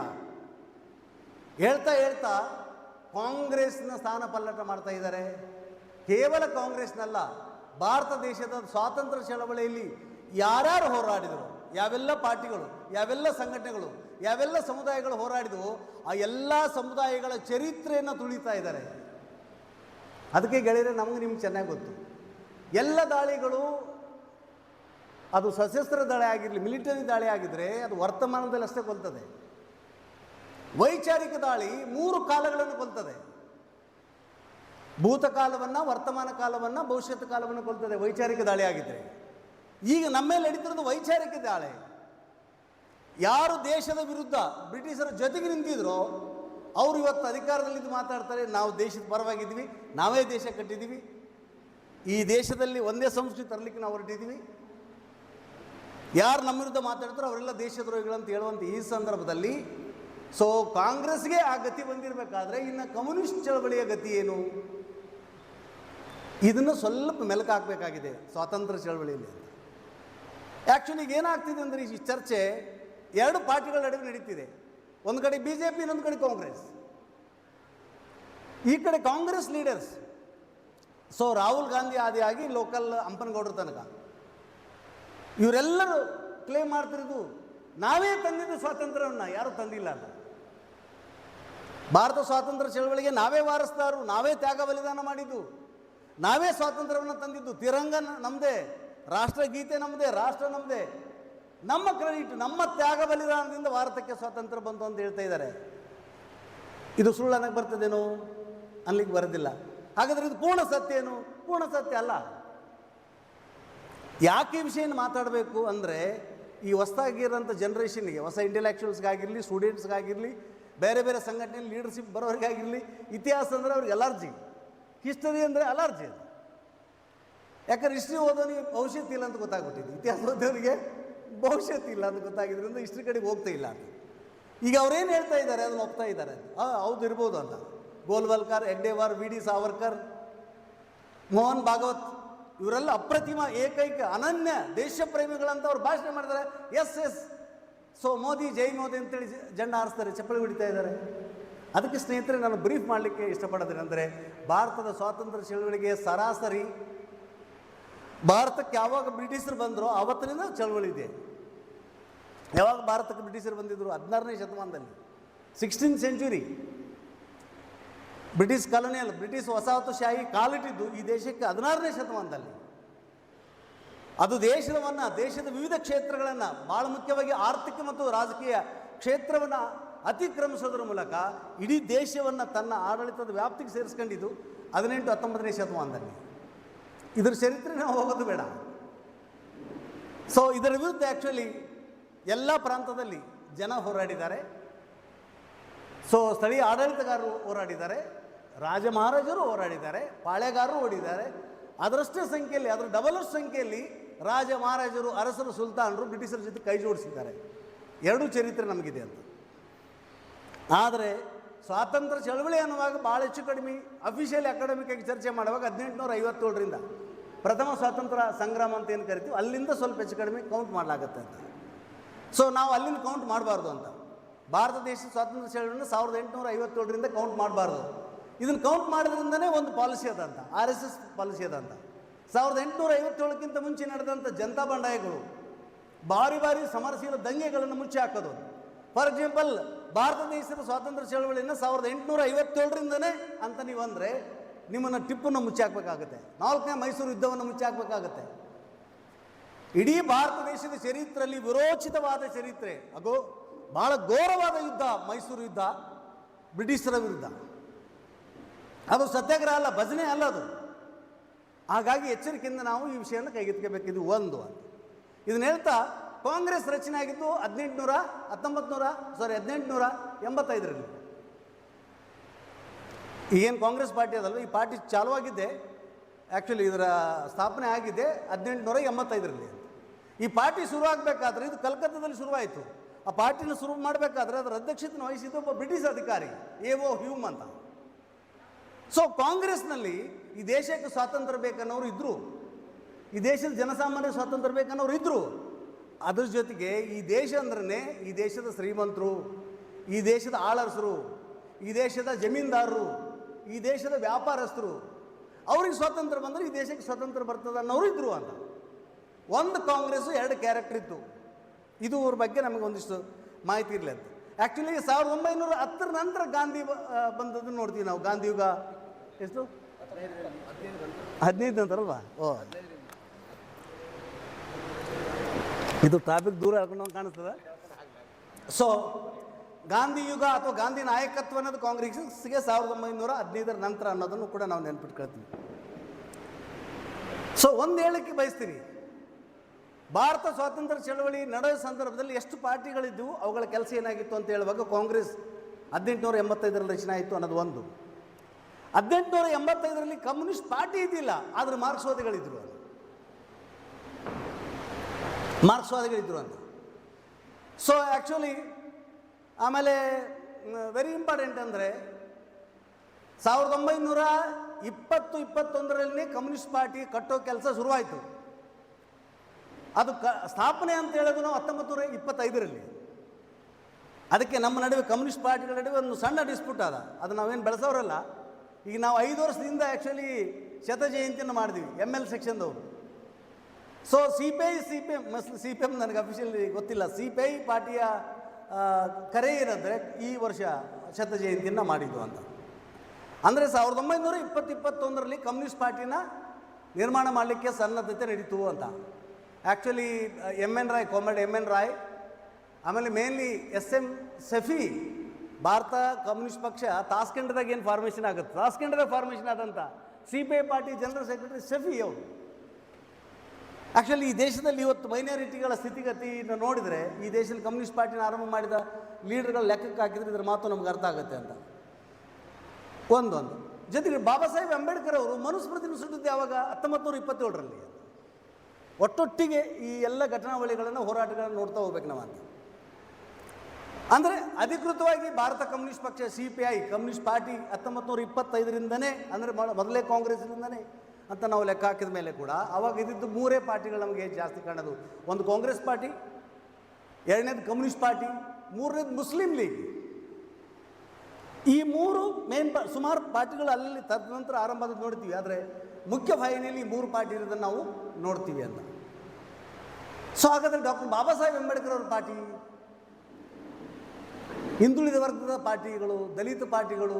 ಹೇಳ್ತಾ ಹೇಳ್ತಾ ಕಾಂಗ್ರೆಸ್ನ ಸ್ಥಾನ ಪಲ್ಲಟ ಮಾಡ್ತಾ ಇದ್ದಾರೆ. ಕೇವಲ ಕಾಂಗ್ರೆಸ್ನಲ್ಲ, ಭಾರತ ದೇಶದ ಸ್ವಾತಂತ್ರ್ಯ ಚಳವಳಿಯಲ್ಲಿ ಯಾರ್ಯಾರು ಹೋರಾಡಿದರು, ಯಾವೆಲ್ಲ ಪಾರ್ಟಿಗಳು, ಯಾವೆಲ್ಲ ಸಂಘಟನೆಗಳು, ಯಾವೆಲ್ಲ ಸಮುದಾಯಗಳು ಹೋರಾಡಿದವು, ಆ ಎಲ್ಲ ಸಮುದಾಯಗಳ ಚರಿತ್ರೆಯನ್ನು ತುಳಿತಾ ಇದ್ದಾರೆ. ಅದಕ್ಕೆ ಗೆಳೆಯರೆ, ನಮಗೆ ನಿಮ್ಗೆ ಚೆನ್ನಾಗಿ ಗೊತ್ತು, ಎಲ್ಲ ದಾಳಿಗಳು ಅದು ಸಶಸ್ತ್ರ ದಾಳಿ ಆಗಿರಲಿ, ಮಿಲಿಟರಿ ದಾಳಿ ಆಗಿದ್ದರೆ ಅದು ವರ್ತಮಾನದಲ್ಲಿ ಅಷ್ಟೇ ಕೊಲ್ತದೆ. ವೈಚಾರಿಕ ದಾಳಿ 3 ಕಾಲಗಳನ್ನು ಕೊಲ್ತದೆ. ಭೂತಕಾಲವನ್ನು, ವರ್ತಮಾನ ಕಾಲವನ್ನು, ಭವಿಷ್ಯತ್ ಕಾಲವನ್ನು ಕೊಲ್ತದೆ ವೈಚಾರಿಕ ದಾಳಿ ಆಗಿದ್ದರೆ. ಈಗ ನಮ್ಮ ಮೇಲೆ ನಡೀತಿರೋದು ವೈಚಾರಿಕ ದಾಳಿ. ಯಾರು ದೇಶದ ವಿರುದ್ಧ ಬ್ರಿಟಿಷರ ಜೊತೆಗೆ ನಿಂತಿದ್ರೋ ಅವರು ಇವತ್ತು ಅಧಿಕಾರದಲ್ಲಿದ್ದು ಮಾತಾಡ್ತಾರೆ, ನಾವು ದೇಶದ ಪರವಾಗಿದ್ದೀವಿ, ನಾವೇ ದೇಶ ಕಟ್ಟಿದ್ದೀವಿ, ಈ ದೇಶದಲ್ಲಿ ಒಂದೇ ಸಂಸ್ಕೃತಿ ತರಲಿಕ್ಕೆ ನಾವು ಹೊರಟಿದ್ದೀವಿ. ಯಾರು ನಮ್ಮ ವಿರುದ್ಧ ಮಾತಾಡ್ತಾರೋ ಅವರೆಲ್ಲ ದೇಶದ್ರೋಹಿಗಳಂತ ಹೇಳುವಂಥ ಈ ಸಂದರ್ಭದಲ್ಲಿ ಕಾಂಗ್ರೆಸ್ಗೆ ಆ ಗತಿ ಬಂದಿರಬೇಕಾದ್ರೆ ಇನ್ನು ಕಮ್ಯುನಿಸ್ಟ್ ಚಳವಳಿಯ ಗತಿ ಏನು? ಇದನ್ನು ಸ್ವಲ್ಪ ಮೆಲುಕು ಹಾಕಬೇಕಾಗಿದೆ ಸ್ವಾತಂತ್ರ್ಯ ಚಳವಳಿಯಲ್ಲಿ. ಆ್ಯಕ್ಚುಲಿ ಏನಾಗ್ತಿದೆ ಅಂದರೆ ಈ ಚರ್ಚೆ 2 ಪಾರ್ಟಿಗಳ ನಡುವೆ ನಡೀತಿದೆ. ಒಂದು ಕಡೆ BJP, ಇನ್ನೊಂದು ಕಡೆ ಕಾಂಗ್ರೆಸ್. ಈ ಕಡೆ ಕಾಂಗ್ರೆಸ್ ಲೀಡರ್ಸ್ ರಾಹುಲ್ ಗಾಂಧಿ ಆದಿಯಾಗಿ ಲೋಕಲ್ ಹಂಪನಗೌಡರ ತನಕ ಇವರೆಲ್ಲರೂ ಕ್ಲೇಮ್ ಮಾಡ್ತಿರೋದು ನಾವೇ ತಂದಿದ್ದು ಸ್ವಾತಂತ್ರ್ಯವನ್ನು, ಯಾರೂ ತಂದಿಲ್ಲ ಅಂತ. ಭಾರತ ಸ್ವಾತಂತ್ರ್ಯ ಚಳವಳಿಗೆ ನಾವೇ ವಾರಸ್ದಾರು, ನಾವೇ ತ್ಯಾಗ ಬಲಿದಾನ ಮಾಡಿದ್ದು, ನಾವೇ ಸ್ವಾತಂತ್ರ್ಯವನ್ನು ತಂದಿದ್ದು. ತಿರಂಗ ನಮ್ಮದೇ, ರಾಷ್ಟ್ರಗೀತೆ ನಮ್ಮದೇ, ರಾಷ್ಟ್ರ ನಮ್ಮದೇ, ನಮ್ಮ ಕ್ರೆಡಿಟ್, ನಮ್ಮ ತ್ಯಾಗ ಬಲಿದಾನದಿಂದ ಭಾರತಕ್ಕೆ ಸ್ವಾತಂತ್ರ್ಯ ಬಂತು ಅಂತ ಹೇಳ್ತಾ ಇದ್ದಾರೆ. ಇದು ಸುಳ್ಳು ಅನ್ನಕ್ಕೆ ಬರ್ತದೇನೋ? ಅನ್ಲಿಕ್ಕೆ ಬರೋದಿಲ್ಲ. ಹಾಗಾದರೆ ಇದು ಪೂರ್ಣ ಸತ್ಯ ಏನು? ಪೂರ್ಣ ಸತ್ಯ ಅಲ್ಲ. ಯಾಕೆ ವಿಷಯನ ಮಾತಾಡಬೇಕು ಅಂದರೆ, ಈ ಹೊಸದಾಗಿರೋಂಥ ಜನ್ರೇಷನ್ಗೆ, ಹೊಸ ಇಂಟೆಲೆಕ್ಚುವಲ್ಸ್ಗಾಗಿರಲಿ, ಸ್ಟೂಡೆಂಟ್ಸ್ಗಾಗಿರಲಿ, ಬೇರೆ ಬೇರೆ ಸಂಘಟನೆಯಲ್ಲಿ ಲೀಡರ್ಶಿಪ್ ಬರೋರಿಗಾಗಿರಲಿ, ಇತಿಹಾಸ ಅಂದರೆ ಅವ್ರಿಗೆ ಅಲರ್ಜಿ, ಹಿಸ್ಟರಿ ಅಂದರೆ ಅಲರ್ಜಿ ಅದು. ಯಾಕಂದ್ರೆ ಹಿಸ್ಟ್ರಿ ಓದೋನಿಗೆ ಭವಿಷ್ಯತ್ತು ಇಲ್ಲ ಅಂತ ಗೊತ್ತಾಗ್ಬಿಟ್ಟಿದೆ, ಇತಿಹಾಸ ಓದೋರಿಗೆ ಭವಿಷ್ಯತ್ತು ಇಲ್ಲ ಅಂತ ಗೊತ್ತಾಗಿದ್ದರಿಂದ ಹಿಸ್ಟ್ರಿ ಕಡೆಗೆ ಹೋಗ್ತಾ ಇಲ್ಲ ಅಂತ. ಈಗ ಅವ್ರೇನು ಹೇಳ್ತಾ ಇದ್ದಾರೆ ಅದನ್ನು ಒಪ್ತಾ ಇದ್ದಾರೆ, ಹೌದು ಇರ್ಬೋದು ಅಂತ. ಗೋಲ್ವಲ್ಕರ್, ಹೆಗ್ಡೆವಾರ್, VD ಸಾವರ್ಕರ್, ಮೋಹನ್ ಭಾಗವತ್ ಇವರೆಲ್ಲ ಅಪ್ರತಿಮ, ಏಕೈಕ, ಅನನ್ಯ ದೇಶ ಪ್ರೇಮಿಗಳಂತ ಅವ್ರು ಭಾಷಣ ಮಾಡಿದ್ದಾರೆ. ಎಸ್ ಮೋದಿ, ಜೈ ಮೋದಿ ಅಂತೇಳಿ ಜೆಂಡ ಹಾರಿಸ್ತಾರೆ, ಚಪ್ಪಲಿ ಹೊಡಿತಾ ಇದ್ದಾರೆ. ಅದಕ್ಕೆ ಸ್ನೇಹಿತರೆ, ನಾನು ಬ್ರೀಫ್ ಮಾಡಲಿಕ್ಕೆ ಇಷ್ಟಪಡೋದೇನೆ ಅಂದರೆ, ಭಾರತದ ಸ್ವಾತಂತ್ರ್ಯ ಚಳವಳಿಗೆ ಸರಾಸರಿ ಭಾರತಕ್ಕೆ ಯಾವಾಗ ಬ್ರಿಟಿಷರು ಬಂದರೋ ಆವತ್ತಿನಿಂದ ಚಳವಳಿ ಇದೆ. ಯಾವಾಗ ಭಾರತಕ್ಕೆ ಬ್ರಿಟಿಷರು ಬಂದಿದ್ದರು? 16ನೇ ಶತಮಾನದಲ್ಲಿ, 16th century. British colonial, British ವಸಾಹತುಶಾಹಿ ಕಾಲಿಟ್ಟಿದ್ದು ಈ ದೇಶಕ್ಕೆ 16ನೇ ಶತಮಾನದಲ್ಲಿ. ಅದು ದೇಶದ ವಿವಿಧ ಕ್ಷೇತ್ರಗಳನ್ನು, ಭಾಳ ಮುಖ್ಯವಾಗಿ ಆರ್ಥಿಕ ಮತ್ತು ರಾಜಕೀಯ ಕ್ಷೇತ್ರವನ್ನು ಅತಿಕ್ರಮಿಸೋದ್ರ ಮೂಲಕ ಇಡೀ ದೇಶವನ್ನು ತನ್ನ ಆಡಳಿತದ ವ್ಯಾಪ್ತಿಗೆ ಸೇರಿಸ್ಕೊಂಡಿದ್ದು 18-19ನೇ ಶತಮಾನದಲ್ಲಿ. ಇದರ ಚರಿತ್ರೆ ನಾವು ಹೋಗೋದು ಬೇಡ. ಇದರ ವಿರುದ್ಧ ಆ್ಯಕ್ಚುಲಿ ಎಲ್ಲ ಪ್ರಾಂತದಲ್ಲಿ ಜನ ಹೋರಾಡಿದ್ದಾರೆ. ಸ್ಥಳೀಯ ಆಡಳಿತಗಾರರು ಹೋರಾಡಿದ್ದಾರೆ, ರಾಜ ಮಹಾರಾಜರು ಹೋರಾಡಿದ್ದಾರೆ, ಪಾಳೆಗಾರರು ಓಡಿದ್ದಾರೆ. ಅದರಷ್ಟೇ ಸಂಖ್ಯೆಯಲ್ಲಿ, ಅದರ ಡಬಲಷ್ಟು ಸಂಖ್ಯೆಯಲ್ಲಿ ರಾಜ ಮಹಾರಾಜರು, ಅರಸರು, ಸುಲ್ತಾನರು ಬ್ರಿಟಿಷರ ಜೊತೆ ಕೈ ಜೋಡಿಸಿದ್ದಾರೆ. 2 ಚರಿತ್ರೆ ನಮಗಿದೆ ಅಂತ. ಆದರೆ ಸ್ವಾತಂತ್ರ್ಯ ಚಳವಳಿ ಅನ್ನುವಾಗ ಭಾಳ ಹೆಚ್ಚು ಕಡಿಮೆ ಅಫಿಷಿಯಲಿ ಅಕಾಡೆಮಿಕ್ ಆಗಿ ಚರ್ಚೆ ಮಾಡುವಾಗ 1857ರಿಂದ ಪ್ರಥಮ ಸ್ವಾತಂತ್ರ್ಯ ಸಂಗ್ರಾಮ ಅಂತ ಏನು ಕರಿತೀವಿ, ಅಲ್ಲಿಂದ ಸ್ವಲ್ಪ ಹೆಚ್ಚು ಕಡಿಮೆ ಕೌಂಟ್ ಮಾಡಲಾಗುತ್ತೆ ಅಂತ. ನಾವು ಅಲ್ಲಿಂದ ಕೌಂಟ್ ಮಾಡಬಾರ್ದು ಅಂತ. ಭಾರತ ದೇಶದ ಸ್ವಾತಂತ್ರ್ಯ ಚಳವಳಿಯನ್ನು 1857ರಿಂದ ಕೌಂಟ್ ಮಾಡಬಾರ್ದು. ಇದನ್ನು ಕೌಂಟ್ ಮಾಡೋದ್ರಿಂದನೇ ಒಂದು ಪಾಲಿಸಿ ಅದ ಅಂತ, RSS ಪಾಲಿಸಿ ಅದ ಅಂತ. 1857ಕ್ಕಿಂತ ಮುಂಚೆ ನಡೆದಂಥ ಜನತಾ ಬಂಡಾಯಗಳು, ಭಾರಿ ಸಮರಶೀಲ ದಂಗೆಗಳನ್ನು ಮುಚ್ಚಿ ಹಾಕೋದು. ಫಾರ್ ಎಕ್ಸಾಂಪಲ್, ಭಾರತ ದೇಶದ ಸ್ವಾತಂತ್ರ್ಯ ಚಳವಳಿಯನ್ನು 1857ರಿಂದನೇ ಅಂತ ನೀವು ಅಂದರೆ ನಿಮ್ಮನ್ನು ಟಿಪ್ಪನ್ನು ಮುಚ್ಚಿ ಹಾಕಬೇಕಾಗುತ್ತೆ, 4ನೇ ಮೈಸೂರು ಯುದ್ಧವನ್ನು ಮುಚ್ಚಿ ಹಾಕಬೇಕಾಗುತ್ತೆ. ಇಡೀ ಭಾರತ ದೇಶದ ಚರಿತ್ರೆಯಲ್ಲಿ ವಿರೋಚಿತವಾದ ಚರಿತ್ರೆ, ಭಾಳ ಘೋರವಾದ ಯುದ್ಧ ಮೈಸೂರು ಯುದ್ಧ ಬ್ರಿಟಿಷರ ವಿರುದ್ಧ. ಅದು ಸತ್ಯಾಗ್ರಹ ಅಲ್ಲ, ಭಜನೆ ಅಲ್ಲ ಅದು. ಹಾಗಾಗಿ ಎಚ್ಚರಿಕೆಯಿಂದ ನಾವು ಈ ವಿಷಯವನ್ನು ಕೈಗೆತ್ತಿಕಬೇಕಿದ್ದು ಒಂದು ಅಂತ. ಇದನ್ನ ಹೇಳ್ತಾ, ಕಾಂಗ್ರೆಸ್ ರಚನೆ ಆಗಿದ್ದು 1885ರಲ್ಲಿ. ಈಗೇನು ಕಾಂಗ್ರೆಸ್ ಪಾರ್ಟಿ ಅದಲ್ಲ, ಈ ಪಾರ್ಟಿ ಚಾಲುವಾಗಿದ್ದೆ, ಆ್ಯಕ್ಚುಲಿ ಇದರ ಸ್ಥಾಪನೆ ಆಗಿದೆ 1885ರಲ್ಲಿ. ಈ ಪಾರ್ಟಿ ಶುರುವಾಗಬೇಕಾದ್ರೆ ಇದು ಕಲ್ಕತ್ತಾದಲ್ಲಿ ಶುರುವಾಯಿತು. ಆ ಪಾರ್ಟಿನ ಶುರು ಮಾಡಬೇಕಾದ್ರೆ ಅದರ ಅಧ್ಯಕ್ಷತೆಯನ್ನು ವಹಿಸಿದ್ದು ಒಬ್ಬ ಬ್ರಿಟಿಷ್ ಅಧಿಕಾರಿ, A.O. ಹ್ಯೂಮ್ ಅಂತ. ಸೊ ಕಾಂಗ್ರೆಸ್ನಲ್ಲಿ ಈ ದೇಶಕ್ಕೆ ಸ್ವಾತಂತ್ರ್ಯ ಬೇಕನ್ನೋರು ಇದ್ದರು, ಈ ದೇಶದ ಜನಸಾಮಾನ್ಯ ಸ್ವಾತಂತ್ರ್ಯ ಬೇಕನ್ನೋರು ಇದ್ದರು. ಅದ್ರ ಜೊತೆಗೆ ಈ ದೇಶ ಅಂದ್ರೆ ಈ ದೇಶದ ಶ್ರೀಮಂತರು, ಈ ದೇಶದ ಆಳರಸರು, ಈ ದೇಶದ ಜಮೀನ್ದಾರರು, ಈ ದೇಶದ ವ್ಯಾಪಾರಸ್ಥರು, ಅವ್ರಿಗೆ ಸ್ವಾತಂತ್ರ್ಯ ಬಂದರೆ ಈ ದೇಶಕ್ಕೆ ಸ್ವಾತಂತ್ರ್ಯ ಬರ್ತದೆ ಅನ್ನೋರು ಇದ್ದರು ಅಂತ. ಒಂದು ಕಾಂಗ್ರೆಸ್ಸು ಎರಡು ಕ್ಯಾರೆಕ್ಟರ್ ಇತ್ತು. ಇದು ಅವ್ರ ಬಗ್ಗೆ ನಮಗೆ ಒಂದಿಷ್ಟು ಮಾಹಿತಿ ಇರಲಿ ಅಂತ. ಆ್ಯಕ್ಚುಲಿ 1910 ನಂತರ ಗಾಂಧಿ ಬಂದದ್ದು ನೋಡ್ತೀವಿ ನಾವು. ಗಾಂಧಿ ಯುಗ ಎಷ್ಟು 15 ನಂತರ ಅಲ್ವಾ? ಓ, ಇದು ಟಾಪಿಕ್ ದೂರ ಹೇಳ್ಕೊಂಡು ಕಾಣಿಸ್ತದೆ. ಸೊ ಗಾಂಧಿ ಯುಗ ಅಥವಾ ಗಾಂಧಿ ನಾಯಕತ್ವ ಅನ್ನೋದು ಕಾಂಗ್ರೆಸ್ಗೆ 1915 ನಂತರ ಅನ್ನೋದನ್ನು ಕೂಡ ನಾವು ನೆನ್ಪಿಟ್ಕೊಳ್ತೀವಿ. ಸೊ ಒಂದು ಹೇಳಕ್ಕೆ ಬಯಸ್ತೀನಿ, ಭಾರತ ಸ್ವಾತಂತ್ರ್ಯ ಚಳವಳಿ ನಡೆಯೋ ಸಂದರ್ಭದಲ್ಲಿ ಎಷ್ಟು ಪಾರ್ಟಿಗಳಿದ್ದವು, ಅವುಗಳ ಕೆಲಸ ಏನಾಗಿತ್ತು ಅಂತ ಹೇಳುವಾಗ ಕಾಂಗ್ರೆಸ್ 1885ರಲ್ಲಿ ರಚನೆ ಆಯಿತು ಅನ್ನೋದು ಒಂದು. 1885ರಲ್ಲಿ ಕಮ್ಯುನಿಸ್ಟ್ ಪಾರ್ಟಿ ಇದ್ದಿಲ್ಲ, ಆದರೆ ಮಾರ್ಕ್ಸ್ವಾದಿಗಳಿದ್ರು ಅಂತ. ಸೊ ಆ್ಯಕ್ಚುಲಿ ಆಮೇಲೆ ವೆರಿ ಇಂಪಾರ್ಟೆಂಟ್ ಅಂದರೆ 1920-21ರಲ್ಲಿ ಕಮ್ಯುನಿಸ್ಟ್ ಪಾರ್ಟಿ ಕಟ್ಟೋ ಕೆಲಸ ಶುರುವಾಯಿತು. ಅದು ಸ್ಥಾಪನೆ ಅಂತ ಹೇಳೋದು ನಾವು 1925ರಲ್ಲಿ. ಅದಕ್ಕೆ ನಮ್ಮ ನಡುವೆ ಕಮ್ಯುನಿಸ್ಟ್ ಪಾರ್ಟಿಗಳ ನಡುವೆ ಒಂದು ಸಣ್ಣ ಡಿಸ್ಪ್ಯೂಟ್ ಅದ. ಅದು ನಾವೇನು ಬೆಳೆಸೋರಲ್ಲ. ಈಗ ನಾವು 5 ವರ್ಷದಿಂದ ಆ್ಯಕ್ಚುಲಿ ಶತ ಜಯಂತಿಯನ್ನು ಮಾಡಿದ್ವಿ ML ಸೆಕ್ಷನ್ದವರು. ಸೊ CPM ನನಗೆ ಅಫಿಷಿಯಲಿ ಗೊತ್ತಿಲ್ಲ. CPI ಪಾರ್ಟಿಯ ಕರೆ ಏನಂದರೆ ಈ ವರ್ಷ ಶತ ಜಯಂತಿಯನ್ನು ಮಾಡಿದ್ದು ಅಂತ. ಅಂದರೆ 1920-21ರಲ್ಲಿ ಕಮ್ಯುನಿಸ್ಟ್ ಪಾರ್ಟಿನ ನಿರ್ಮಾಣ ಮಾಡಲಿಕ್ಕೆ ಸನ್ನದ್ಧತೆ ನಡೀತು ಅಂತ. ಆ್ಯಕ್ಚುಲಿ ಕಾಮ್ರೇಡ್ MN ರಾಯ್, ಆಮೇಲೆ mainly SM Shafi, Bharat communist ಪಕ್ಷ ತಾಸ್ಕೆಂಡ್ರಾಗ ಏನು ಫಾರ್ಮೇಷನ್ ಆಗುತ್ತೆ, ತಾಸ್ಕೆಂಡ್ರಾಗ ಫಾರ್ಮೇಷನ್ ಆದಂಥ CPI party general secretary Shafi ಅವರು. ಆ್ಯಕ್ಚುಲಿ ಈ ದೇಶದಲ್ಲಿ ಇವತ್ತು ಮೈನಾರಿಟಿಗಳ ಸ್ಥಿತಿಗತಿಯನ್ನು ನೋಡಿದರೆ, ಈ ದೇಶದಲ್ಲಿ ಕಮ್ಯುನಿಸ್ಟ್ ಪಾರ್ಟಿನ ಆರಂಭ ಮಾಡಿದ ಲೀಡರ್ಗಳ ಲೆಕ್ಕಕ್ಕೆ ಹಾಕಿದರೆ ಇದರ ಮಾತು ನಮ್ಗೆ ಅರ್ಥ ಆಗುತ್ತೆ ಅಂತ. ಒಂದೊಂದು ಜೊತೆಗೆ ಬಾಬಾ ಸಾಹೇಬ್ ಅಂಬೇಡ್ಕರ್ ಅವರು ಮನುಸ್ಮೃತಿನ ಸುಟ್ಟಿದ್ದು ಯಾವಾಗ? 1927ರಲ್ಲಿ. ಒಟ್ಟೊಟ್ಟಿಗೆ ಈ ಎಲ್ಲ ಘಟನಾವಳಿಗಳನ್ನು, ಹೋರಾಟಗಳನ್ನು ನೋಡ್ತಾ ಹೋಗ್ಬೇಕು ನಾವು ಅಂತ. ಅಂದರೆ ಅಧಿಕೃತವಾಗಿ ಭಾರತ ಕಮ್ಯುನಿಸ್ಟ್ ಪಕ್ಷ CPI ಕಮ್ಯುನಿಸ್ಟ್ ಪಾರ್ಟಿ 1925ರಿಂದನೇ, ಅಂದರೆ ಮೊದಲೇ ಕಾಂಗ್ರೆಸ್ನಿಂದನೇ ಅಂತ ನಾವು ಲೆಕ್ಕ ಹಾಕಿದ ಮೇಲೆ ಕೂಡ ಅವಾಗ ಇದ್ದಿದ್ದು 3 ಪಾರ್ಟಿಗಳು ನಮಗೆ ಜಾಸ್ತಿ ಕಾಣೋದು. ಒಂದು ಕಾಂಗ್ರೆಸ್ ಪಾರ್ಟಿ, ಎರಡನೇದು ಕಮ್ಯುನಿಸ್ಟ್ ಪಾರ್ಟಿ, ಮೂರನೇದು ಮುಸ್ಲಿಂ ಲೀಗ್. ಈ 3 ಮೇನ್ ಸುಮಾರು ಪಾರ್ಟಿಗಳು ಅಲ್ಲಿ ತದನಂತರ ಆರಂಭದ ನೋಡ್ತೀವಿ. ಆದರೆ ಮುಖ್ಯ ವಾಹಿನಿಯಲ್ಲಿ 3 ಪಾರ್ಟಿ ಇರೋದನ್ನು ನಾವು ನೋಡ್ತೀವಿ ಅಂತ. ಸೊ ಹಾಗಾದರೆ ಡಾಕ್ಟರ್ ಬಾಬಾ ಸಾಹೇಬ್ ಅಂಬೇಡ್ಕರ್ ಅವ್ರ ಪಾರ್ಟಿ, ಹಿಂದುಳಿದ ವರ್ಗದ ಪಾರ್ಟಿಗಳು, ದಲಿತ ಪಾರ್ಟಿಗಳು,